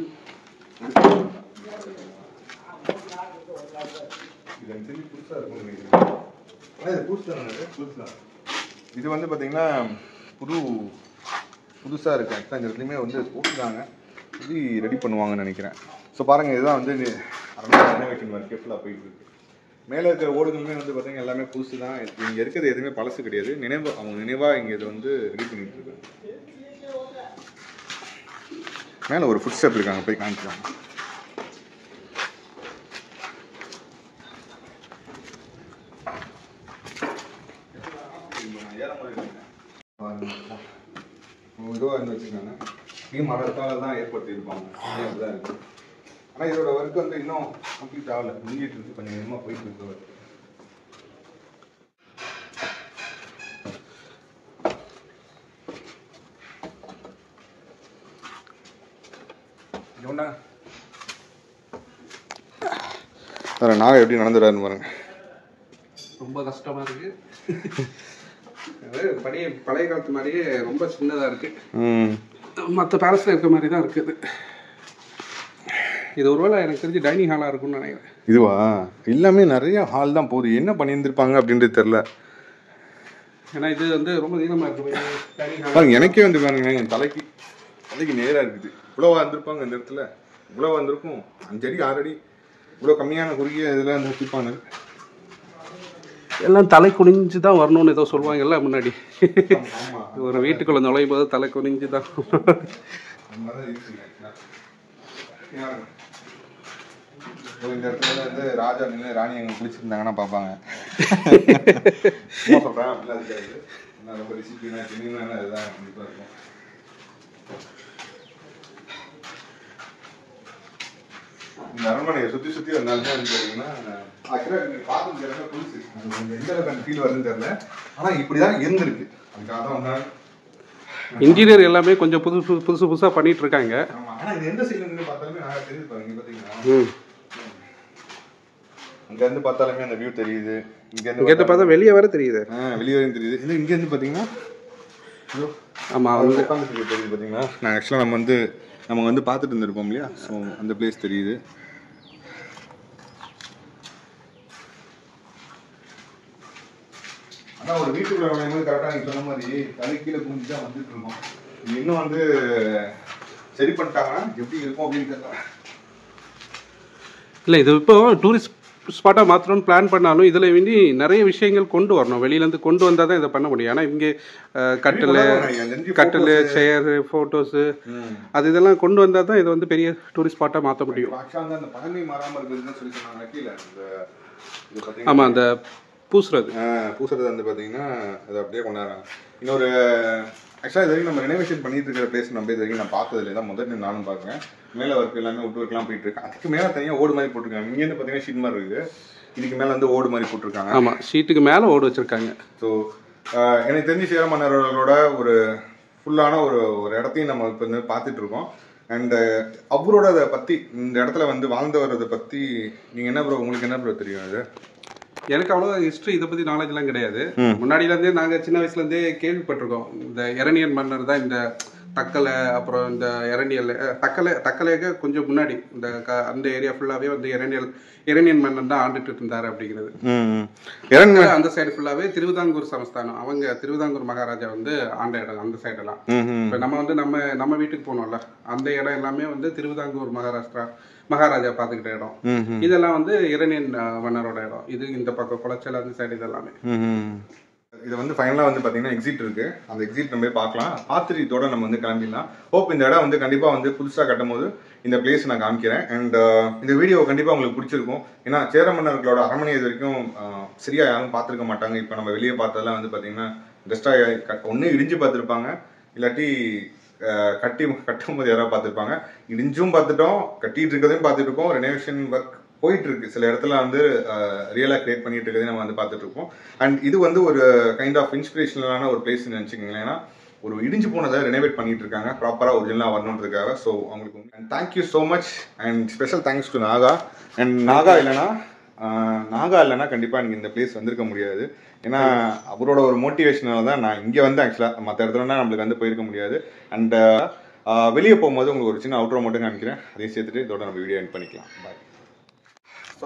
இது எனக்கு புதுசாக இருக்கும் நினைக்கிறேன். ஆனால் இது புதுசுதான். இது வந்து பார்த்தீங்கன்னா புதுசாக இருக்குது. ஆக்சுவலாக இந்த இடத்துலையுமே வந்து போட்டுருக்காங்க, இது ரெடி பண்ணுவாங்கன்னு நினைக்கிறேன். ஸோ பாருங்கள், இதுதான் வந்து ரெனோவேஷன் ஒர்க் கேர்ஃபுல்லாக போயிட்டு இருக்கு. மேலே இருக்கிற ஓடுகளுமே வந்து பார்த்தீங்கன்னா எல்லாமே புதுசு தான். இங்கே இருக்கிறது எதுவுமே பழசு கிடையாது. அவங்க நினைவாக இங்கே இதை வந்து ரெடி பண்ணிட்டு இருக்காங்க. மேலே ஒரு ஃபுட் ஸ்டெப் இருக்காங்க, போய் காமிக்கலாம். இதுவாக இருந்து வச்சுருக்காங்க. மரத்தால் தான் ஏற்படுத்தியிருப்பாங்க. அப்படிதான் இருக்கு. ஆனால் இதோட ஒர்க் வந்து இன்னும் கம்ப்ளீட் ஆகலை, முடிஞ்சிட்டு இருக்கு, கொஞ்சம் கொஞ்சமாக போயிட்டு இருக்கு ஒர்க். நாங்கள் எப்படி நடந்துடாருன்னு பாருங்க. ரொம்ப கஷ்டமாக இருக்குது. பழைய காலத்து மாதிரியே ரொம்ப சின்னதாக இருக்குது. மற்ற பேலஸில் இருக்க மாதிரி தான் இருக்குது. இது ஒருவேளை எனக்கு தெரிஞ்சு டைனிங் ஹாலாக இருக்கும்னு நினைக்கிறேன். இதுவா? எல்லாமே நிறைய ஹால் தான் போகுது. என்ன பண்ணியிருந்திருப்பாங்க அப்படின்றது தெரில. ஏன்னா இது வந்து ரொம்ப நீளமாக இருக்குது. பாருங்க, எனக்கே வந்து பாருங்க, என் தலைக்கு நேராக இருக்குது. இவ்வளோவா இருந்திருப்பாங்க இந்த இடத்துல. இவ்வளோ வந்திருக்கும் 5 அடி 6 அடி. இவ்வளோ கம்மியான குறுகிய இதில் வந்து வச்சுருப்பாங்க. எல்லாம் தலை குனிஞ்சு தான் வரணும்னு ஏதோ சொல்லுவாங்கல்ல முன்னாடி. ஒரு வீட்டுக்குள்ள நுழையும் போது தலை குனிஞ்சு தான். இந்த இடத்துல வந்து ராஜா நின்று ராணி அங்கே குளிச்சிருந்தாங்கன்னா பார்ப்பாங்க. சொல்கிறேன் அப்படிலாம் இருக்காது. ரொம்ப டிசிப்ளினாக ஜெனியூனான இதுதான் கண்டிப்பாக இருக்கும். இந்த அரண்மனையை சுற்றி வந்தாலுமே வந்து பார்த்தீங்கன்னா ஆக்சுவலாக நீங்கள் பார்த்து இடத்துல புதுசு, அது கொஞ்சம் எந்த அளவுக்கு அந்த ஃபீல் வருதுன்னு தெரியல. ஆனால் இப்படி தான் இருந்திருக்கு. அதுக்காக தான் வந்தாங்க. இன்டீரியர் எல்லாமே கொஞ்சம் புதுசாக பண்ணிட்டு இருக்காங்க. ஆமாம். ஆனால் இது எந்த சைடுன்னு பார்த்தாலுமே நான் தெரியுது பாருங்க. பார்த்தீங்கன்னா இங்கேருந்து பார்த்தாலுமே அந்த வியூ தெரியுது. இங்கேருந்து பார்த்தா வெளியே வர தெரியுது. வெளியே வரையும் தெரியுது. இல்லை இங்கேருந்து பார்த்தீங்கன்னா ஆமாம், அவங்க உட்காந்துட்டு தெரியுது. பார்த்தீங்கன்னா நான் ஆக்சுவலாக நம்ம வந்து பார்த்துட்டு இருந்திருப்போம் இல்லையா? ஸோ அந்த பிளேஸ் தெரியுது. ஆனால் ஒரு வீட்டுக்குள்ள நுழையும்போது கரெக்டாக நீங்கள் சொன்ன மாதிரி தலை கீழே குஞ்சு தான் வந்துட்டு இருக்கோம். இன்னும் வந்து சரி பண்ணிட்டாங்கன்னா எப்படி இருக்கும் அப்படின்னு தெரியல. இல்லை, இது இப்போ டூரிஸ்ட் ஸ்பாட்டாக மாற்றணும்னு பிளான் பண்ணாலும் இதில் வேண்டி நிறைய விஷயங்கள் கொண்டு வரணும். வெளியிலேருந்து கொண்டு வந்தால் தான் இதை பண்ண முடியும். ஆனால் இங்கே கட்டில் சேரு ஃபோட்டோஸு அது இதெல்லாம் கொண்டு வந்தால் தான் இதை வந்து பெரிய டூரிஸ்ட் ஸ்பாட்டாக மாற்ற முடியும். அந்த பழமை மாறாமல் இருக்குதுன்னு சொல்லி சொன்னாங்க கீழே. ஆமாம், அந்த பூசுறது வந்து பார்த்தீங்கன்னா அதை அப்படியே கொண்டாடுறாங்க. இன்னொரு ஆக்சுவலாக இது வரைக்கும் நம்ம ரெனோவேஷன் பண்ணிட்டு இருக்கிற பிளேஸ் நம்ம இது வரைக்கும் நான் பார்த்ததில்லை. தான் முதல்ல நானும் பார்க்குறேன். மேலே ஒர்க் எல்லாமே விட்டு ஒர்க்லாம் போயிட்டு இருக்கு. அதுக்கு மேலே தனியாக ஓடு மாதிரி போட்டிருக்காங்க. இங்கேருந்து பார்த்தீங்கன்னா ஷீட் மாதிரி இருக்குது. இதுக்கு மேலே வந்து ஓடு மாதிரி போட்டிருக்காங்க. ஆமாம், ஷீட்டுக்கு மேலே ஓடு வச்சுருக்காங்க. ஸோ எனக்கு தெரிஞ்சு சேர மன்னர்களோட ஒரு ஃபுல்லான ஒரு இடத்தையும் நம்ம இப்போ வந்து பார்த்துட்டு இருக்கோம். அண்ட் அவரோட அதை பற்றி, இந்த இடத்துல வந்து வாழ்ந்தவரதை பற்றி நீங்கள் என்ன ப்ரோ, உங்களுக்கு என்ன ப்ரோ தெரியும்? அது எனக்கு அவ்வளோ ஹிஸ்ட்ரி இதை பற்றி நாலேஜ்லாம் கிடையாது. முன்னாடியிலேருந்தே நாங்கள் சின்ன வயசுலேருந்தே கேள்விப்பட்டிருக்கோம். இந்த இரணியன் மன்னர் தான் இந்த தக்கலை, அப்புறம் இந்த இரணியல் தக்கலையாக கொஞ்சம் முன்னாடி இந்த அந்த ஏரியா ஃபுல்லாகவே வந்து இரணியன் மன்னன் தான் ஆண்டுட்டு இருந்தார் அப்படிங்கிறது. அந்த சைடு ஃபுல்லாகவே திருவிதாங்கூர் சமஸ்தானம், அவங்க திருவிதாங்கூர் மகாராஜா வந்து ஆண்ட இடம் அந்த சைடெல்லாம். இப்போ நம்ம வந்து நம்ம வீட்டுக்கு போனோம்ல, அந்த இடம் எல்லாமே வந்து திருவிதாங்கூர் மகாராஜா பார்த்துக்கிட்ட இடம். இதெல்லாம் வந்து இரணியன் மன்னரோட இடம். இது இந்த பக்கம் குளச்சல் அந்த சைடு இதெல்லாமே. இது வந்து ஃபைனலாக வந்து பார்த்தீங்கன்னா எக்ஸிட் இருக்குது. அந்த எக்ஸிட் நம்ம பார்க்கலாம். பார்த்துட்டு இதோட நம்ம வந்து கிளம்பிடலாம். ஹோப் இந்த இடம் வந்து கண்டிப்பாக வந்து புதுசாக கட்டும் போது இந்த பிளேஸ் நான் காமிக்கிறேன். அண்ட் இந்த வீடியோ கண்டிப்பாக உங்களுக்கு பிடிச்சிருக்கும். ஏன்னா சேர மன்னர்களோட அரண்மனை இது வரைக்கும் சரியாக யாரும் பார்த்துருக்க மாட்டாங்க. இப்போ நம்ம வெளியே பார்த்ததெல்லாம் வந்து பார்த்தீங்கன்னா ஜஸ்ட்டாக ஒன்று இடிஞ்சு பார்த்துருப்பாங்க, இல்லாட்டி கட்டும் போது யாராவது பார்த்துருப்பாங்க. இடிஞ்சும் பார்த்துட்டோம், கட்டிட்டு இருக்கிறதையும் பார்த்துட்டு இருக்கோம். ரெனோவேஷன் ஒர்க் போயிட்டு இருக்கு. சில இடத்துல வந்து ரியலாக கிரியேட் பண்ணிட்டு இருக்கிறதே நம்ம வந்து பார்த்துட்டு இருக்கோம். அண்ட் இது வந்து ஒரு கைண்ட் ஆஃப் இன்ஸ்பிரேஷனலான ஒரு பிளேஸ்ன்னு நினச்சிக்கோங்களேன். ஏன்னா ஒரு இடிஞ்சு போனதை ரெனோவேட் பண்ணிட்டு இருக்காங்க ப்ராப்பராக ஒரிஜினலாக வரணுன்றதுக்காக. ஸோ அவங்களுக்கு and thank you so much and special thanks to Naga. And Naga இல்லைன்னா கண்டிப்பாக நீங்கள் இந்த பிளேஸ் வந்திருக்க முடியாது. ஏன்னா அவரோட ஒரு மோட்டிவேஷனால தான் நான் இங்கே வந்து ஆக்சுவலாக மற்ற இடத்துலனா நம்மளுக்கு வந்து போயிருக்க முடியாது. அண்ட் வெளியே போகும்போது உங்களுக்கு ஒரு சின்ன அவுட்ரோ மட்டும் காமிக்கிறேன். அதையும் சேர்த்துட்டு இதோட நம்ம வீடியோ எண்ட் பண்ணிக்கலாம். பாய்.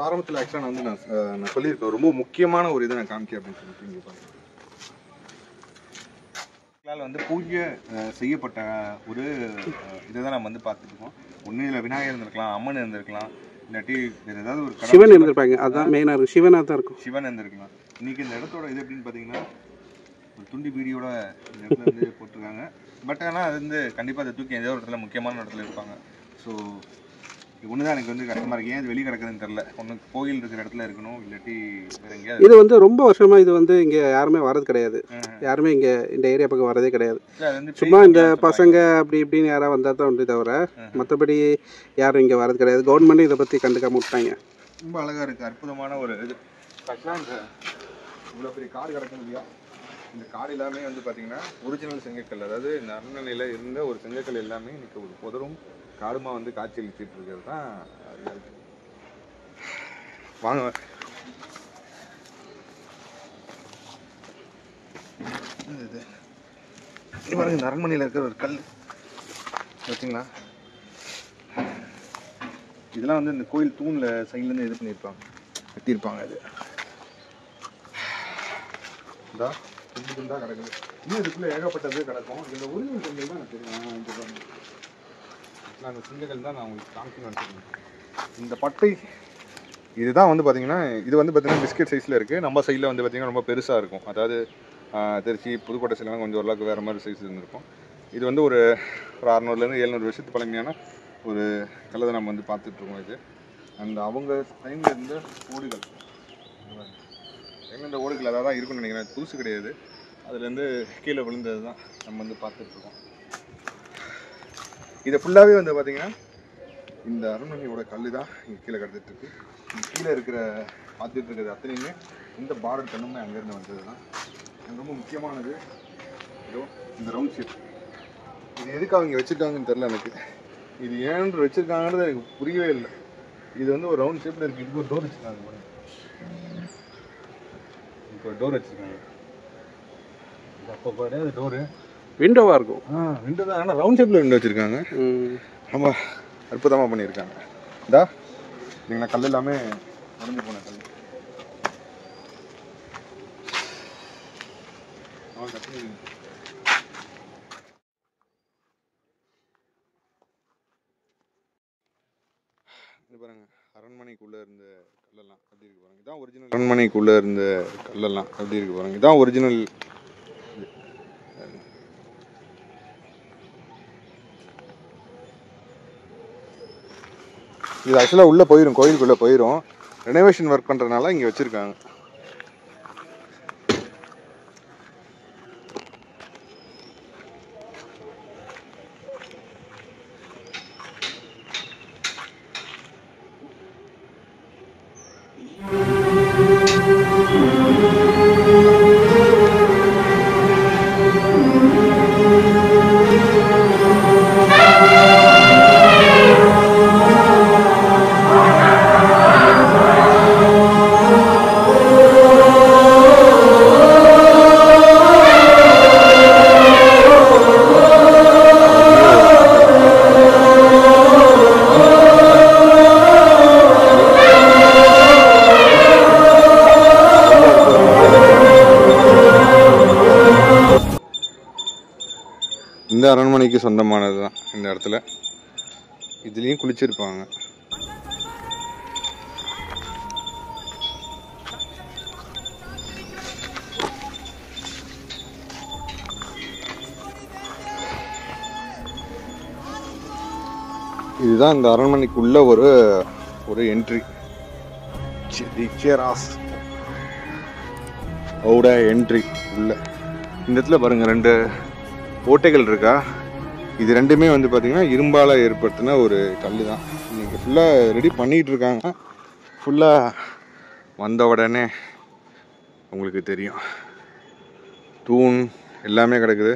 ஆரம்பத்தில் ஆக்சுவலாக நான் சொல்லியிருக்கேன் ரொம்ப முக்கியமான ஒரு இதை நான் காமிக்க அப்படின்னு சொல்லிட்டு இங்கே பாருங்க. வந்து பூஜை செய்யப்பட்ட ஒரு இதை தான் நம்ம வந்து பார்த்துருக்கோம். ஒன்றும் இதில் விநாயகர் இருந்திருக்கலாம், அம்மன் இருந்திருக்கலாம், இல்லாட்டி வேறு ஏதாவது ஒரு சிவன் இருந்திருப்பாங்க. அதுதான் மெயினாக இருக்கும், சிவனாக தான் இருக்கும். சிவன் இருந்திருக்கலாம். இன்னைக்கு இந்த இடத்தோட இது எப்படின்னு பார்த்தீங்கன்னா ஒரு துண்டி பீடியோட இந்த இடத்துல வந்து போட்டிருக்காங்க. பட் ஆனால் அது வந்து கண்டிப்பாக அதை தூக்கி ஏதோ ஒரு இடத்துல முக்கியமான இடத்துல இருப்பாங்க. ஸோ இது ஒன்று தான் எனக்கு வந்து கஷ்டமாக இருக்குது. ஏன் இது வெளியே கிடக்குதுன்னு தெரில. ஒன்று கோயில் இருக்கிற இடத்துல இருக்கணும், இல்லாட்டி வேறு எங்கேயாவது. இது வந்து ரொம்ப வருஷமாக இது வந்து இங்கே யாருமே வரது கிடையாது. யாருமே இங்கே இந்த ஏரியா பக்கம் வரதே கிடையாது. சும்மா இந்த பசங்க அப்படி இப்படின்னு யாராவது வந்தால் தான் உண்டு தவிர மற்றபடி யாரும் இங்கே வரது கிடையாது. கவர்மெண்ட்டும் இதை பற்றி கண்டுக்காம விட்டாங்க. ரொம்ப அழகாக இருக்குது, அற்புதமான ஒரு இது. ஆக்சுவலாக இந்த இவ்வளோ பெரிய காடு கிடக்குது இல்லையா, இந்த காடு எல்லாமே வந்து பார்த்தீங்கன்னா ஒரிஜினல் செங்கக்கல். அதாவது இந்த அரண்மனையில் இருந்த ஒரு செங்கக்கல் எல்லாமே இன்னைக்கு ஒரு புதரும் காடுமா வந்து காட்சி அளிச்சுட்டு இருக்கிறது தான். வாங்க இது பாருங்க, இந்த அரண்மனையில் இருக்கிற ஒரு கல் வச்சுங்களா. இதெல்லாம் வந்து இந்த கோயில் தூணில் சைட்லேருந்து இது பண்ணியிருப்பாங்க, கட்டியிருப்பாங்க. இது இந்தா துண்டு துண்டாக கிடக்குது. இன்னும் இதுக்குள்ளே ஏகப்பட்டது கிடக்கும். இந்த ஒரிஜினல் செங்கல் தான் எனக்கு தெரியும். அந்த செங்கல் தான் நான் உங்களுக்கு காமிக்கணும்னு நினச்சிருக்கேன். இந்த பட்டை இதுதான் வந்து பார்த்தீங்கன்னா இது வந்து பார்த்தீங்கன்னா பிஸ்கெட் சைஸில் இருக்குது. நம்ம சைடில் வந்து பார்த்தீங்கன்னா ரொம்ப பெருசாக இருக்கும். அதாவது திருச்சி புதுக்கோட்டை சைட்லாம் கொஞ்சம் ஓரளவுக்கு வேறு மாதிரி சைஸ் இருந்திருக்கும். இது வந்து ஒரு 600 700 வருஷத்து பழமையான ஒரு கல்லை நம்ம வந்து பார்த்துட்ருக்கோம். இது அந்த அவங்க டைமில் இருந்த ஓடுகள், எந்தெந்த ஓடுகள் அதாவது தான் இருக்குன்னு நினைக்கிறேன். தூசு கிடையாது, அதுலேருந்து கீழே விழுந்தது தான் நம்ம வந்து பார்த்துட்ருக்கோம். இதை ஃபுல்லாகவே வந்து பார்த்திங்கன்னா இந்த அரண்மனையோட கல் தான் இங்கே கீழே கிடச்சிட்ருக்கு. கீழே இருக்கிற பார்த்துட்டு இருக்கிறது அத்தனையுமே இந்த பார்டர் கண்ணுமே அங்கேருந்து வந்தது தான். ரொம்ப முக்கியமானது இதோ இந்த ரவுண்ட் ஷேப். இது எதுக்காக இங்கே வச்சுருக்காங்கன்னு தெரில எனக்கு. இது ஏன் வச்சுருக்காங்கன்றது எனக்கு புரியவே இல்லை. இது வந்து ஒரு ரவுண்ட் ஷேப்பில் இருக்குது. இதுக்கு ஒரு டோர் வச்சுருக்காங்க. இப்போ ஒரு டோர் வச்சுருக்காங்க. அப்போ பாரு அது டோரு விண்டோவாக இருக்கும். விண்டோ தான், ஆனால் ரவுண்ட் ஷேப்பில் விண்டோ வச்சுருக்காங்க. ரொம்ப அற்புதமாக பண்ணியிருக்காங்க. இதா இல்லைங்களா, கல் எல்லாமே உடஞ்சி போன கல். இது பாருங்க, அரண்மனைக்குள்ளே இருந்த கல்லெல்லாம் எப்படி இருக்கு பாருங்க. இதான் ஒரிஜினல் அரண்மனைக்குள்ளே இருந்த கல்லெல்லாம் எப்படி இருக்கு பாருங்க. இதான் ஒரிஜினல். இது ஆக்சுவலாக உள்ளே போயிடும், கோயிலுக்குள்ளே போயிடும். ரெனோவேஷன் ஒர்க் பண்ணுறதுனால இங்கே வச்சுருக்காங்க. இந்த அரண்மனைக்கு சொந்தமானது தான் இந்த இடத்துல. இதுலேயும் குளிச்சிருப்பாங்க. இதுதான் இந்த அரண்மனைக்குள்ள ஒரு என்ட்ரி. என்ட்ரி உள்ள இந்த இடத்துல பாருங்க 2 ஓட்டைகள் இருக்கா. இது ரெண்டுமே வந்து பார்த்தீங்கன்னா இரும்பால் ஏற்படுத்தின ஒரு கல் தான். இன்னைக்கு ஃபுல்லாக ரெடி பண்ணிகிட்டு இருக்காங்க. ஃபுல்லாக வந்த உடனே உங்களுக்கு தெரியும். தூண் எல்லாமே கிடக்குது.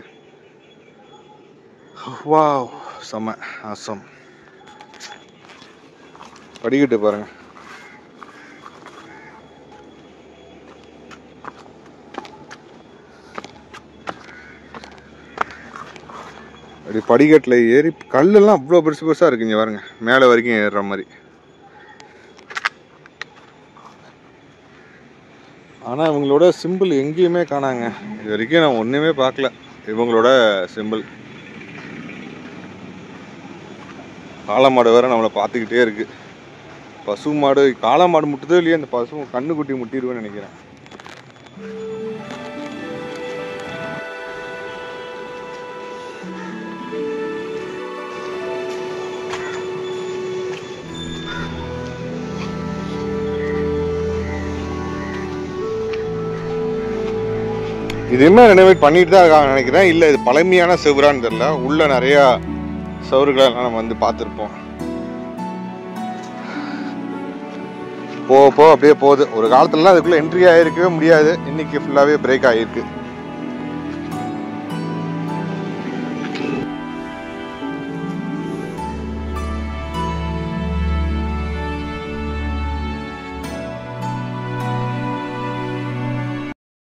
வாவ், செம ஆசம். படிக்கட்டு பாருங்க. அப்படி படிக்கட்டில் ஏறி கல்லெல்லாம் அவ்வளோ பெருசு பெருசாக இருக்குங்க பாருங்க, மேலே வரைக்கும் ஏறுற மாதிரி. ஆனால் இவங்களோட சிம்பிள் எங்கேயுமே காணாங்க. இது வரைக்கும் நான் ஒன்றுமே பார்க்கல இவங்களோட சிம்பிள். காளை மாடு வேறு நம்மளை பார்த்துக்கிட்டே இருக்கு. பசு மாடு காளை மாடு முட்டுதோ இல்லையே, அந்த பசு கண்ணுக்குட்டி முட்டிடுவேன்னு நினைக்கிறேன். இதுவுமே ரெனோவேட் பண்ணிட்டு தான் இருக்காங்க நினைக்கிறேன். இல்லை இது பழமையான செவரான்னு தெரியல. உள்ள நிறையா சவறுகளெல்லாம் நம்ம வந்து பார்த்துருப்போம். போக அப்படியே போகுது. ஒரு காலத்துலலாம் அதுக்குள்ளே என்ட்ரி ஆகிருக்கவே முடியாது. இன்னைக்கு ஃபுல்லாகவே பிரேக் ஆகிருக்கு.